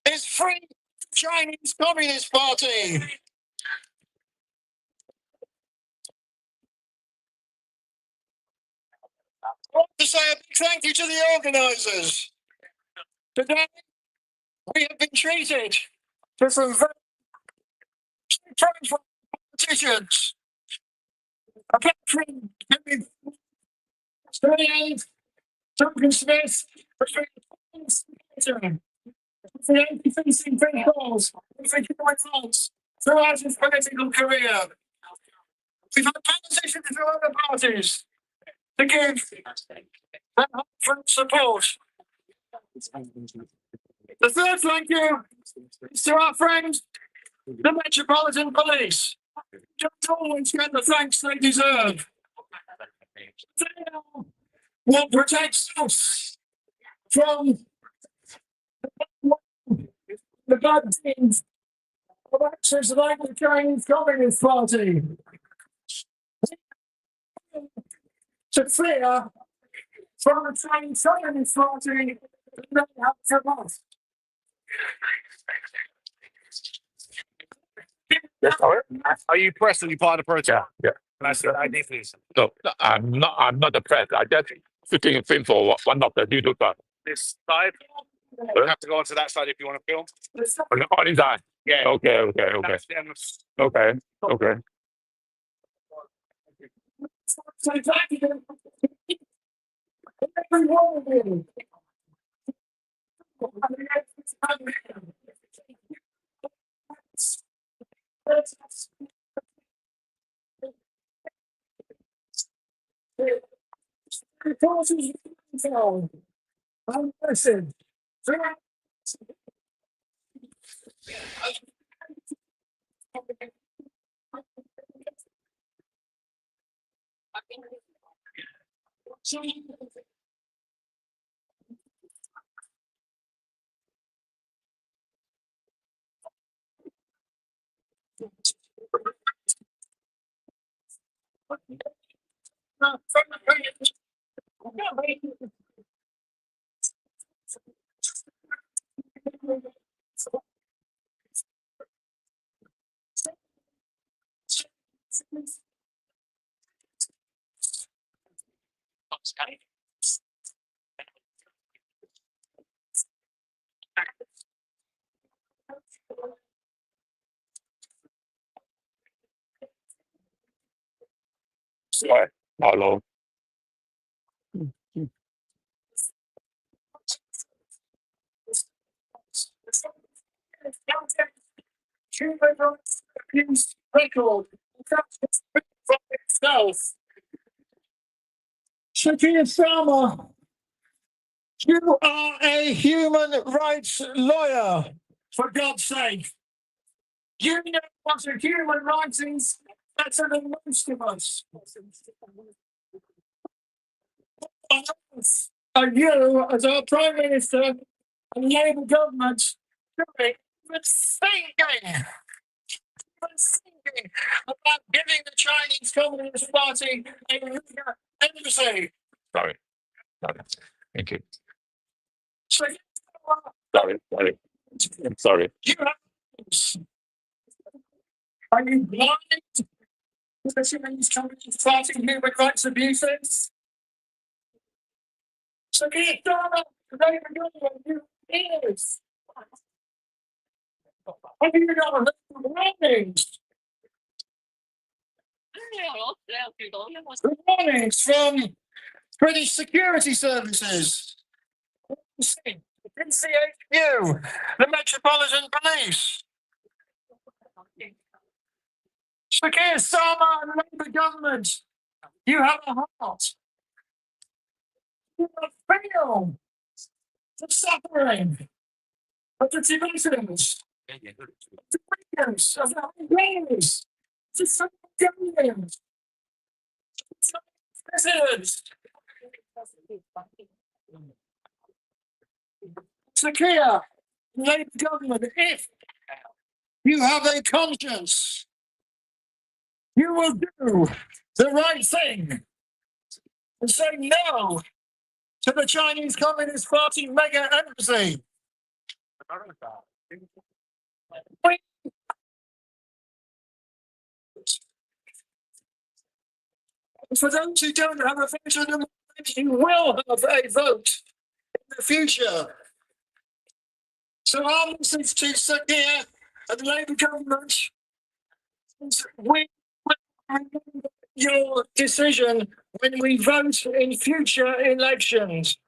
is free of the Chinese Communist Party. I want to say a big thank you to the organisers. Today, we have been treated to some very politicians. Apart from Steve, Duncan Smith, the anti-facing principles throughout his political career. We've had politicians from other parties to give that heartfelt support. The third thank you is to our friends, the Metropolitan Police. Don't always get the thanks they deserve. They are what protects us from the bad things of actions like the Chinese Communist Party. To fear from the Chinese Communist Party that they have from us. Yes, sorry? Are you presently part of the protest? Yeah. Can I see the ID, please? No, I'm not the press. I just shooting a film for one of the YouTubers. This side? You have to go onto that side if you want to film. On inside. Yeah. Okay. That's them. Okay. So thank you. Every one of you. Listen. 喂，大佬，So Keir Starmer, you are a human rights lawyer, for God's sake. You know what a human rights is better than most of us. Are you, as our Prime Minister and Labour government, doing thinking about giving the Chinese Communist Party a legal embassy? sorry, thank you. So, Sorry. I'm sorry. you have, are you blind to the Chinese Communist Party human rights abuses? So Keir Starmer, Labour government, you ears. Have you not heard the warnings? The warnings from British security services, NCHU, the Metropolitan Police. So Keir Starmer and Labour government, you have a heart. You have feel the suffering of the Tibetans, the Uyghurs, of the Hungarians, the Somalians, prisoners. So Keir, Labour government, if you have a conscience, you will do the right thing and say no to the Chinese Communist Party mega embassy. For those who don't have a vote at the moment, you will have a vote in the future. So our message to Sir Keir and the Labour government is we will remember your decision when we vote in future elections.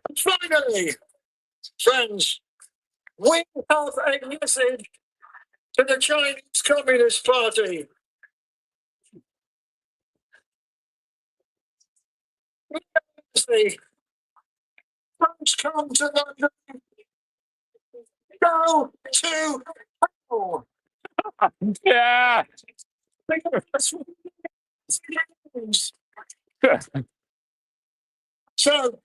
And finally, friends, we have a message to the Chinese Communist Party. Don't come to London. Go to hell. Yeah. So,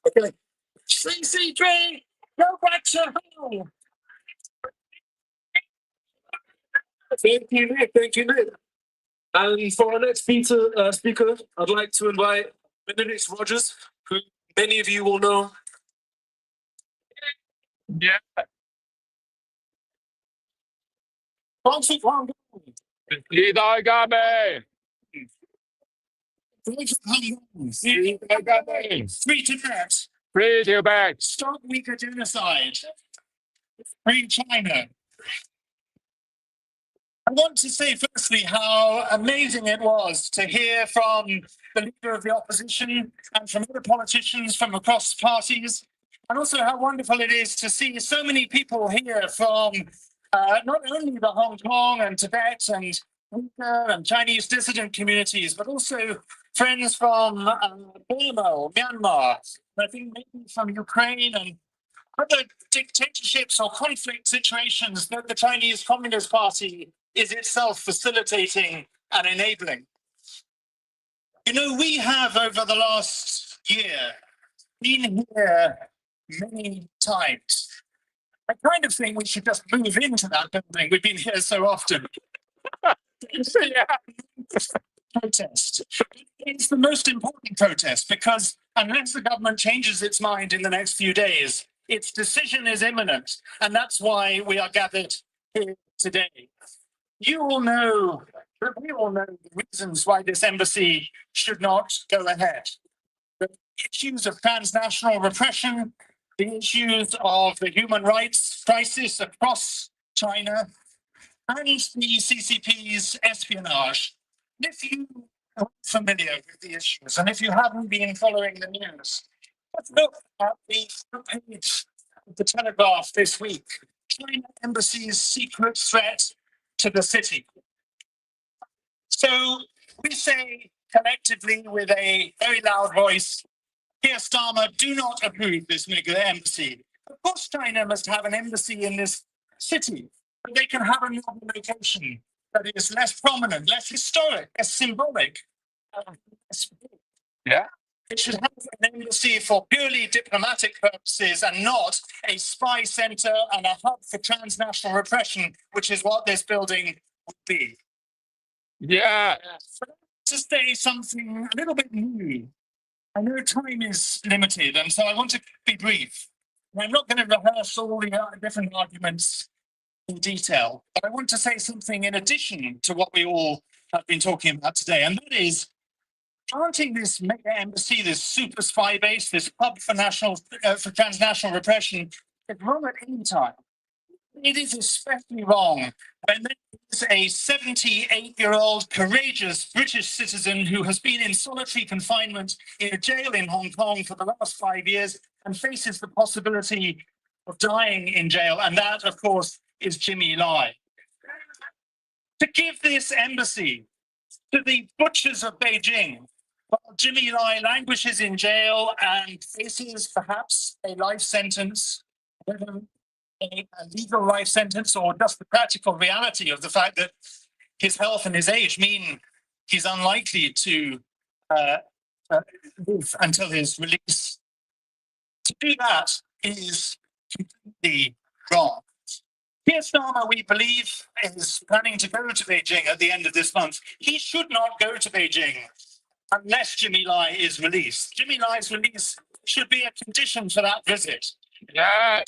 okay, CC3, go back to hell. Thank you, Nick. And for our next speaker, I'd like to invite Benedict Rogers, who many of you will know. Yeah.時代革命，時代革命 Free Tibet, ，Free Tibet， stop Uyghur genocide, free China. I want to say firstly how amazing it was to hear from the leader of the opposition and from other politicians from across parties, and also how wonderful it is to see so many people here from not only the Hong Kong and Tibet and Uyghur and Chinese dissident communities, but also friends from Burma or Myanmar, I think maybe from Ukraine and other dictatorships or conflict situations that the Chinese Communist Party is itself facilitating and enabling. You know, we have over the last year been here many times. I kind of think we should just move into that building. We've been here so often. Protest. It's the most important protest because unless the government changes its mind in the next few days, its decision is imminent. And that's why we are gathered here today. You all know, we all know the reasons why this embassy should not go ahead. The issues of transnational repression, the issues of the human rights crisis across China, and the CCP's espionage. If you are familiar with the issues, and if you haven't been following the news, let's look at the front page of the Telegraph this week. China Embassy's secret threat to the city. So we say collectively with a very loud voice, Keir Starmer, do not approve this mega embassy. Of course, China must have an embassy in this city, but they can have another location that is less prominent, less historic, less symbolic. Yeah. It should have an embassy for purely diplomatic purposes and not a spy center and a hub for transnational repression, which is what this building would be. Yeah. To say something a little bit new. I know time is limited, and so I want to be brief. And I'm not going to rehearse all the different arguments in detail, but I want to say something in addition to what we all have been talking about today, and that is granting this mega embassy, this super spy base, this hub for transnational repression, is wrong at any time. It is especially wrong when there is a 78-year-old courageous British citizen who has been in solitary confinement in a jail in Hong Kong for the last 5 years and faces the possibility of dying in jail. And that, of course, is Jimmy Lai. To give this embassy to the butchers of Beijing, while Jimmy Lai languishes in jail and faces perhaps a life sentence, whether a legal life sentence or just the practical reality of the fact that his health and his age mean he's unlikely to live until his release. To do that is completely wrong. Keir Starmer, we believe, is planning to go to Beijing at the end of this month. He should not go to Beijing unless Jimmy Lai is released. Jimmy Lai's release should be a condition for that visit. Yeah.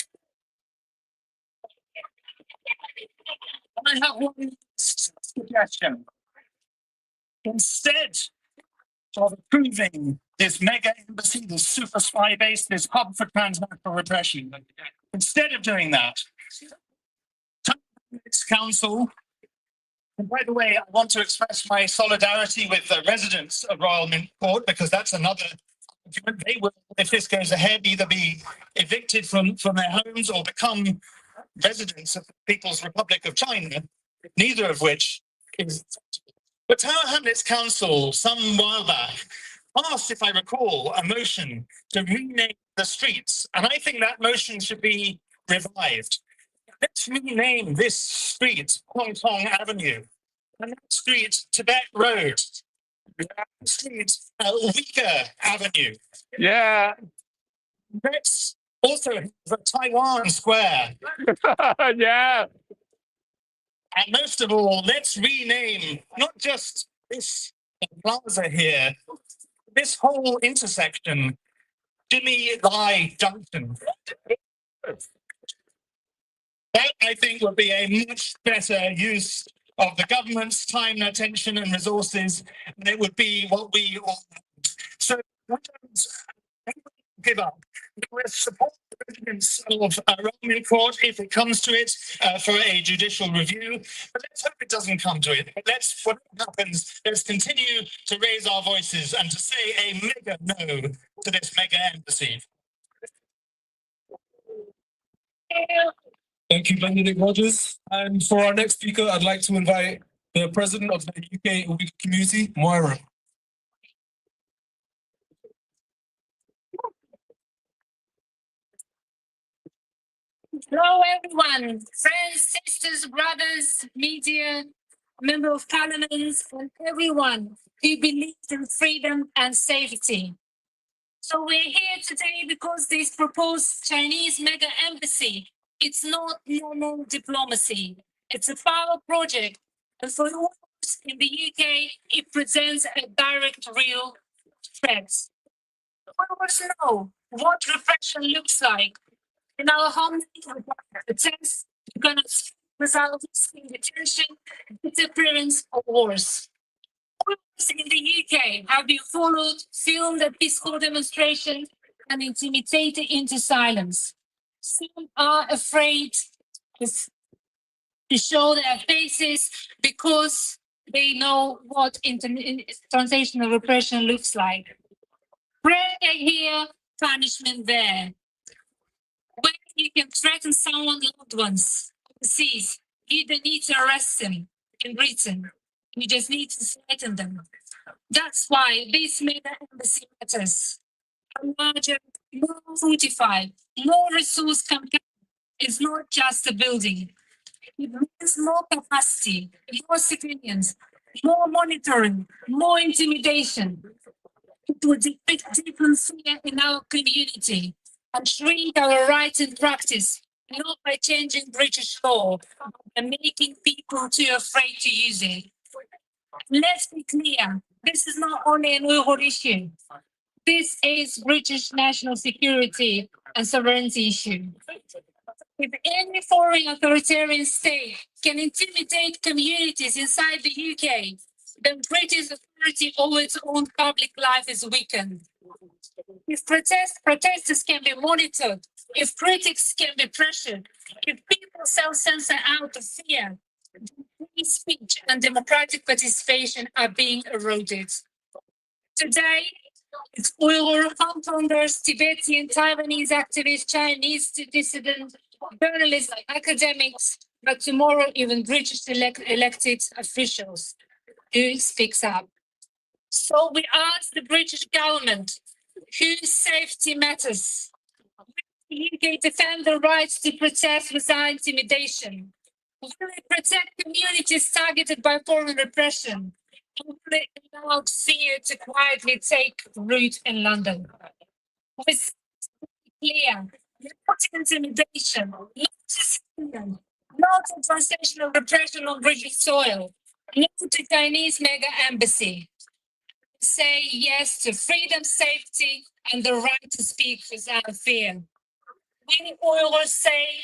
I have one suggestion. Instead of approving this mega embassy, this super spy base, this hub for transnational repression, instead of doing that, its council, and by the way, I want to express my solidarity with the residents of Royal Mint Court, because that's another argument. They will, if this goes ahead, either be evicted from their homes or become residents of the People's Republic of China, neither of which is acceptable. But Tower Hamlets Council, some while back, passed, if I recall, a motion to rename the streets. And I think that motion should be revived. Let's rename this street Hong Kong Avenue, and that street Tibet Road, that street Uyghur Avenue. Yeah. Let's also have a Taiwan Square. Yeah. And most of all, let's rename not just this plaza here, this whole intersection, Jimmy Lai Junction. That, I think, would be a much better use of the government's time, attention, and resources, and it would be what we all want. So we don't give up. We will support the residents of Roman Court if it comes to it for a judicial review. But let's hope it doesn't come to it. But whatever happens, let's continue to raise our voices and to say a mega no to this mega embassy. Thank you, Benedict Rogers. And for our next speaker, I'd like to invite the president of the UK Uyghur community, Moira. Hello, everyone, friends, sisters, brothers, media, member of parliament, and everyone who believes in freedom and safety. So we're here today because this proposed Chinese mega embassy It's not normal diplomacy. It's a power project. And for all in the UK, it presents a direct, real threat. We must know what repression looks like. In our home attempts to kind of result in detention, disappearance, or worse. In the UK have been followed, filmed at peaceful demonstrations, and intimidated into silence. Some are afraid to show their faces because they know what transnational repression looks like. Prayer here, punishment there. When you can threaten someone's loved ones overseas, you don't need to arrest them in Britain. You just need to threaten them. That's why this mega embassy matters. A larger, more fortified, more resource campaign is not just a building. It means more capacity, more civilians, more monitoring, more intimidation. It would deepen fear in our community and shrink our rights in practice, not by changing British law, but by making people too afraid to use it. Let's be clear, this is not only an Uyghur issue. This is British national security and sovereignty issue. If any foreign authoritarian state can intimidate communities inside the UK, then British authority over its own public life is weakened. If protesters can be monitored, if critics can be pressured, if people self-censor out of fear, free speech and democratic participation are being eroded. Today, it's Uyghur, Hong Kongers, Tibetan, Taiwanese activists, Chinese dissidents, journalists, academics, but tomorrow even British elected officials. Who speaks up? So we ask the British government, whose safety matters? Will the UK defend the rights to protest without intimidation? Will it protect communities targeted by foreign repression? Will it allow fear to quietly take root in London? With clear, not intimidation, not civilian, not transnational repression on British soil, no to Chinese mega embassy. Say yes to freedom, safety, and the right to speak without fear. Many Uyghurs say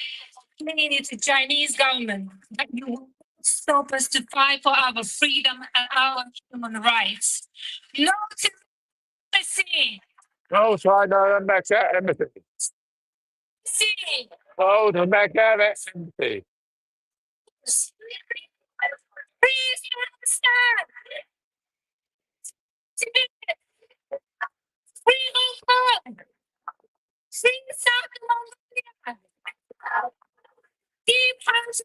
clearly to Chinese government that you will not stop us to fight for our freedom and our human rights. No to embassy. No China embassy. See. No to mega embassy. Please understand. Free Hong Kong. Free South Mongolia. Deep House.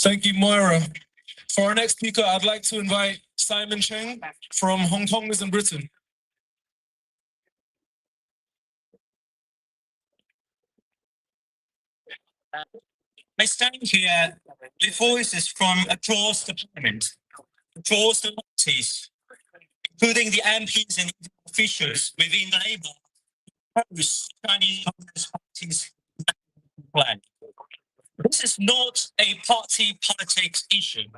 Thank you, Moira. For our next speaker, I'd like to invite Simon Cheng from Hong Kongers in Britain. I stand here with voices from across the parliament, across the parties, including the MPs and officials within the Labour opposed Chinese Communist Party's plan. This is not a party politics issue.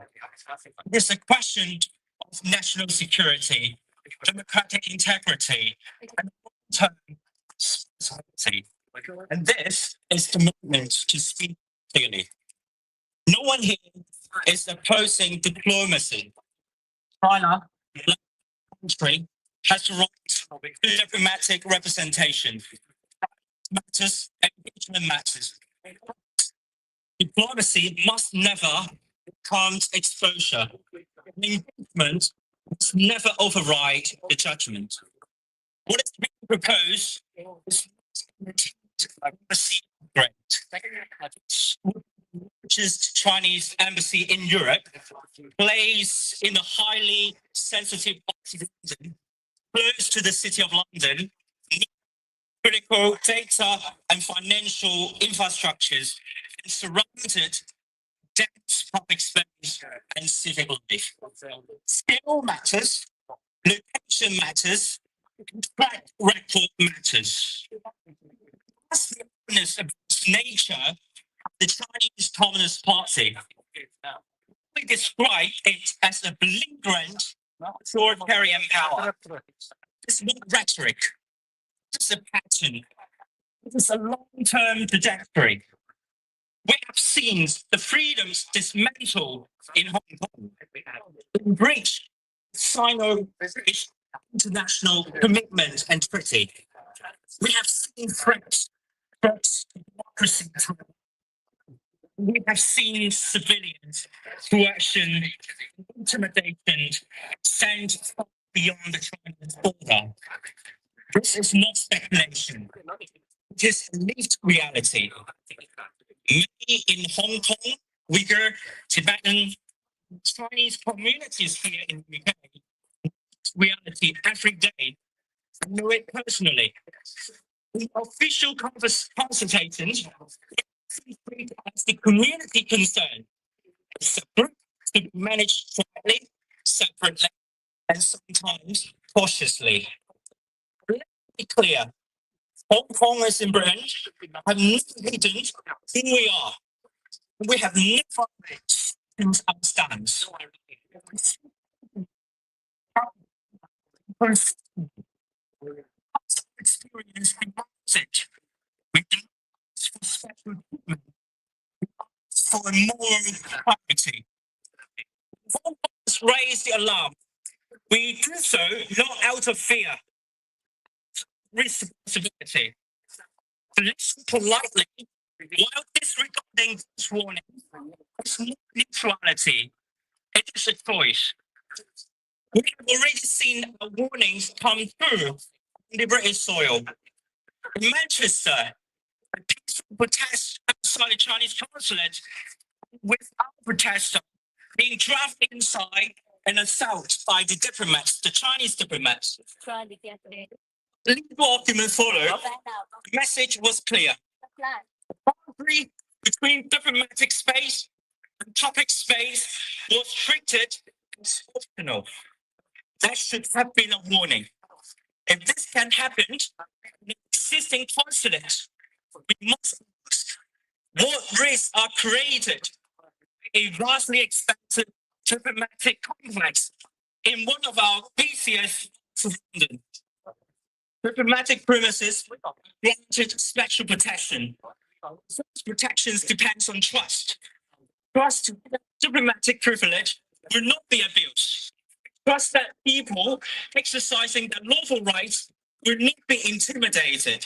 It is a question of national security, democratic integrity, and long-term responsibility. And this is the moment to speak clearly. No one here is opposing diplomacy. China, like country, has the right to diplomatic representation. Matters, engagement matters. Diplomacy must never become exposure. Engagement must never override the judgment. What is being proposed is embassy which is Chinese embassy in Europe, placed in a highly sensitive part of London, close to the City of London, critical data and financial infrastructures, and surrounded dense public space and civic life. Scale matters, location matters, track record matters. That's the honest about nature of the Chinese Communist Party. We describe it as a belligerent authoritarian power. It's not rhetoric. It's a pattern. It's a long-term trajectory. We have seen the freedoms dismantled in Hong Kong, in breach of Sino-British international commitment and treaty. We have seen threats to democracy. We have seen civilians, coercion, intimidation, sent beyond the Chinese border. This is not speculation. It is lived reality. Many in Hong Kong, Uyghur, Tibetan, Chinese communities here in the UK, reality every day. I know it personally. The official consultations as the community concerned. It's a group to be managed quietly, separately, and sometimes cautiously. Let's be clear. Hong Kongers in Britain have never hidden who we are. We have never changed our stance. Experience demands it. We don't ask for special treatment. We ask for moral clarity. Hong Kongers raise the alarm. We do so not out of fear, responsibility. To listen politely while disregarding this warning is not neutrality. It is a choice. We have already seen warnings come through on the British soil. In Manchester, a peaceful protest outside the Chinese consulate without protester being dragged inside and assaulted by the diplomats, the Chinese diplomats. The legal argument followed. The message was clear. The boundary between diplomatic space and public space was treated as optional. That should have been a warning. If this can happen in an existing consulate, we must ask what risks are created in a vastly expensive diplomatic complex in one of our busiest of London. Diplomatic premises granted special protection. Such protections depends on trust. Trust that diplomatic privilege will not be abused. Trust that people exercising their lawful rights will not be intimidated.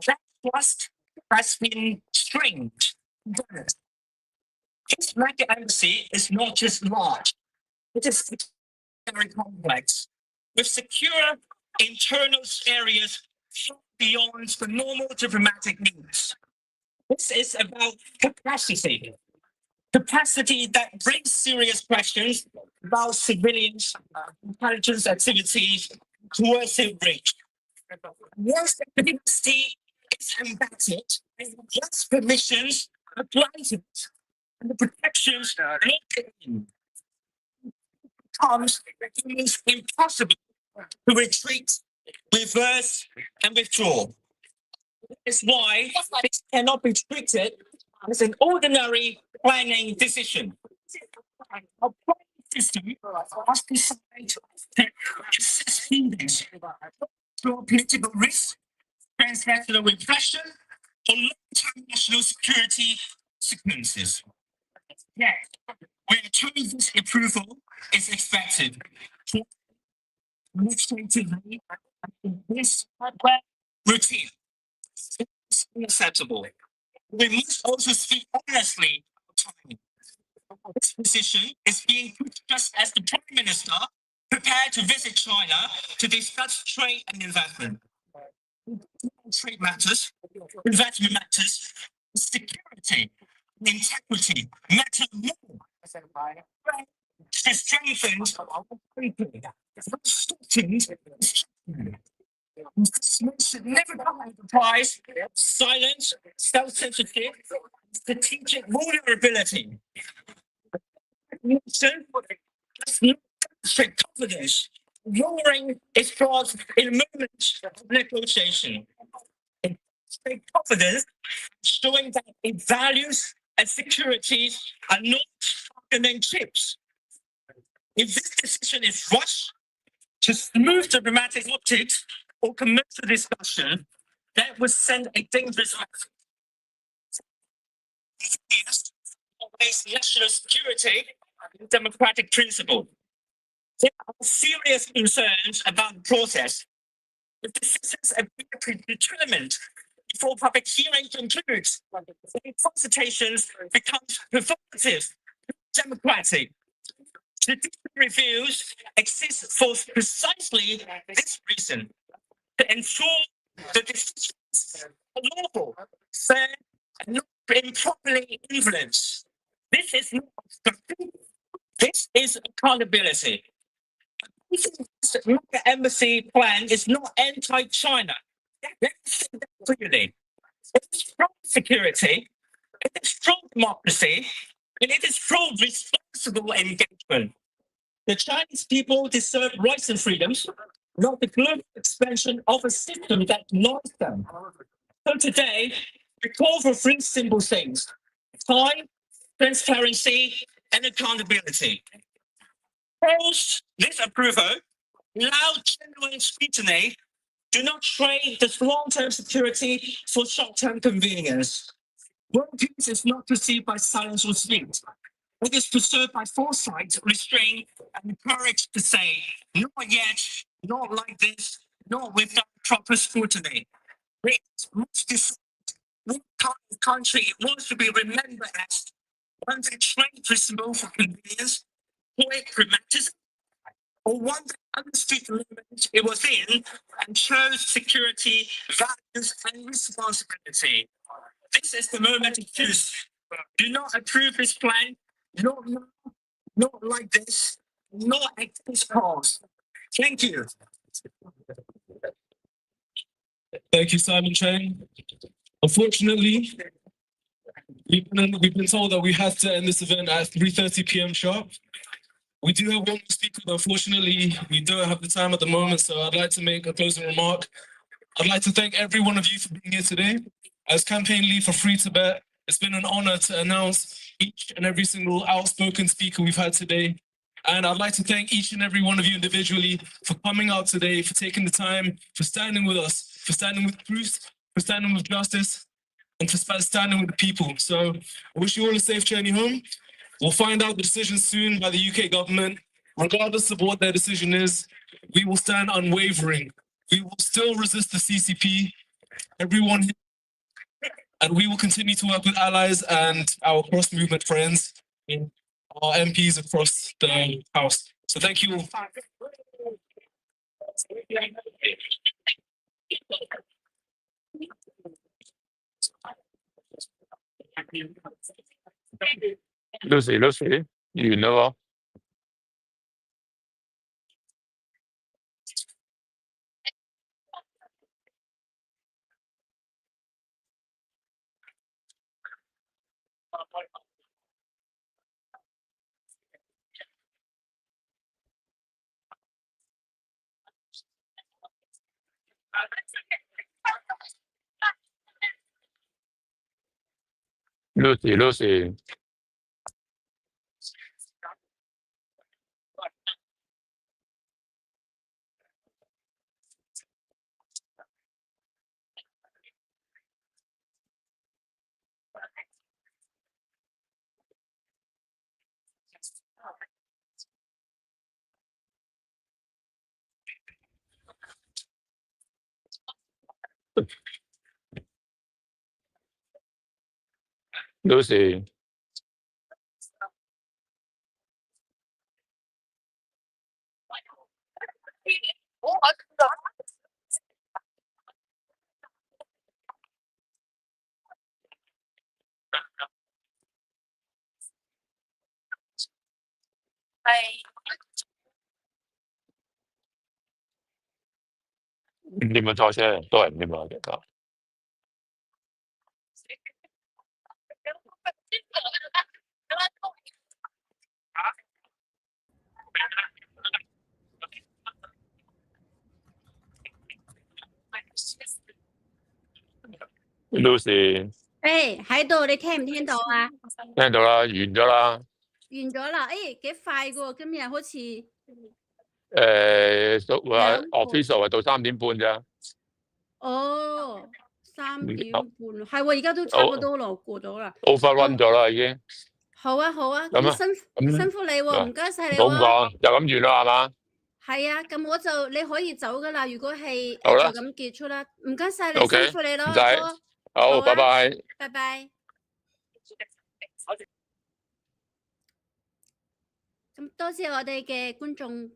That trust has been strained. This mega embassy is not just large, it is very complex, with secure internal areas beyond the normal diplomatic needs. This is about capacity. Capacity that brings serious questions about civilians, intelligence activities, coercive reach. Once the capacity is embedded, once permissions are granted, and the protections are locked in, it becomes almost impossible to retreat, reverse, and withdraw. That's why this cannot be treated as an ordinary planning decision. Our planning system must decide to assess feelings through political risk, transnational repression, or long-term national security sequences. Yet, when Chinese approval is expected, administratively, this routine is unacceptable. We must also speak honestly about timing. This position is being put just as the Prime Minister prepared to visit China to discuss trade and investment. Trade matters, investment matters, security and integrity matter more. To strengthen this should never come at the price of silence, self-censorship, strategic vulnerability. nation does not demonstrate confidence, lowering its clause in a moment of negotiation. It demonstrates confidence, showing that its values and securities are not bargaining chips. If this decision is rushed to smooth diplomatic optics or commercial discussion, that would send a dangerous message. Always national security and democratic principle. There are serious concerns about the process. If decisions are predetermined before public hearing concludes, then consultations becomes performative, democratic. Judicial reviews exist for precisely this reason, to ensure the decisions are lawful, fair, and not improperly influenced. This is not obstruction. This is accountability. The embassy plan is not anti-China. Let me say that clearly. It is pro-security, it is pro-democracy, and it is pro-responsible engagement. The Chinese people deserve rights and freedoms, not the global expansion of a system that denies them. So today, we call for three simple things: time, transparency, and accountability. Post this approval, allow genuine scrutiny. Do not trade this long-term security for short-term convenience. World peace is not perceived by silence or speed. It is preserved by foresight, restraint, and courage to say, not yet, not like this, not without proper scrutiny. We must decide what kind of country it wants to be remembered as. One that trained for smooth for convenience, quick pragmatism, or one that understood the moment it was in and chose security, values, and responsibility. This is the moment to choose. Do not approve this plan, not now, not like this, not at this cost. Thank you. Thank you, Simon Chang. Unfortunately, we've been told that we have to end this event at 3:30 p.m. sharp. We do have one more speaker, but unfortunately, we don't have the time at the moment, so I'd like to make a closing remark. I'd like to thank every one of you for being here today. As campaign lead for Free Tibet, it's been an honor to announce each and every single outspoken speaker we've had today. And I'd like to thank each and every one of you individually for coming out today, for taking the time, for standing with us, for standing with truth, for standing with justice, and for standing with the people. So I wish you all a safe journey home. We'll find out the decision soon by the UK government. Regardless of what their decision is, we will stand unwavering. We will still resist the CCP, everyone here, and we will continue to work with allies and our cross-movement friends, our MPs across the House. So thank you all. Lucy， 完啦喎。Lucy。Lucy，唔掂啊！賽車都係唔掂啊！其實 Lucy 喺度，你聽唔聽到啊？聽到啦，完咗啦。完咗啦，幾快噶喎！今日好似話 official 係到3點半咋。哦，3點半，係喎，而家都差唔多咯，過咗啦。overrun 咗啦，已經。好啊，咁辛苦你喎，唔該晒你唔好咁喎。講，就咁完啦，係嘛？係啊，咁你可以走噶啦。如果係好啦就咁結束啦，唔該晒你， OK，辛苦你咯，唔使阿哥。好，拜拜。拜拜。咁多謝我哋嘅觀眾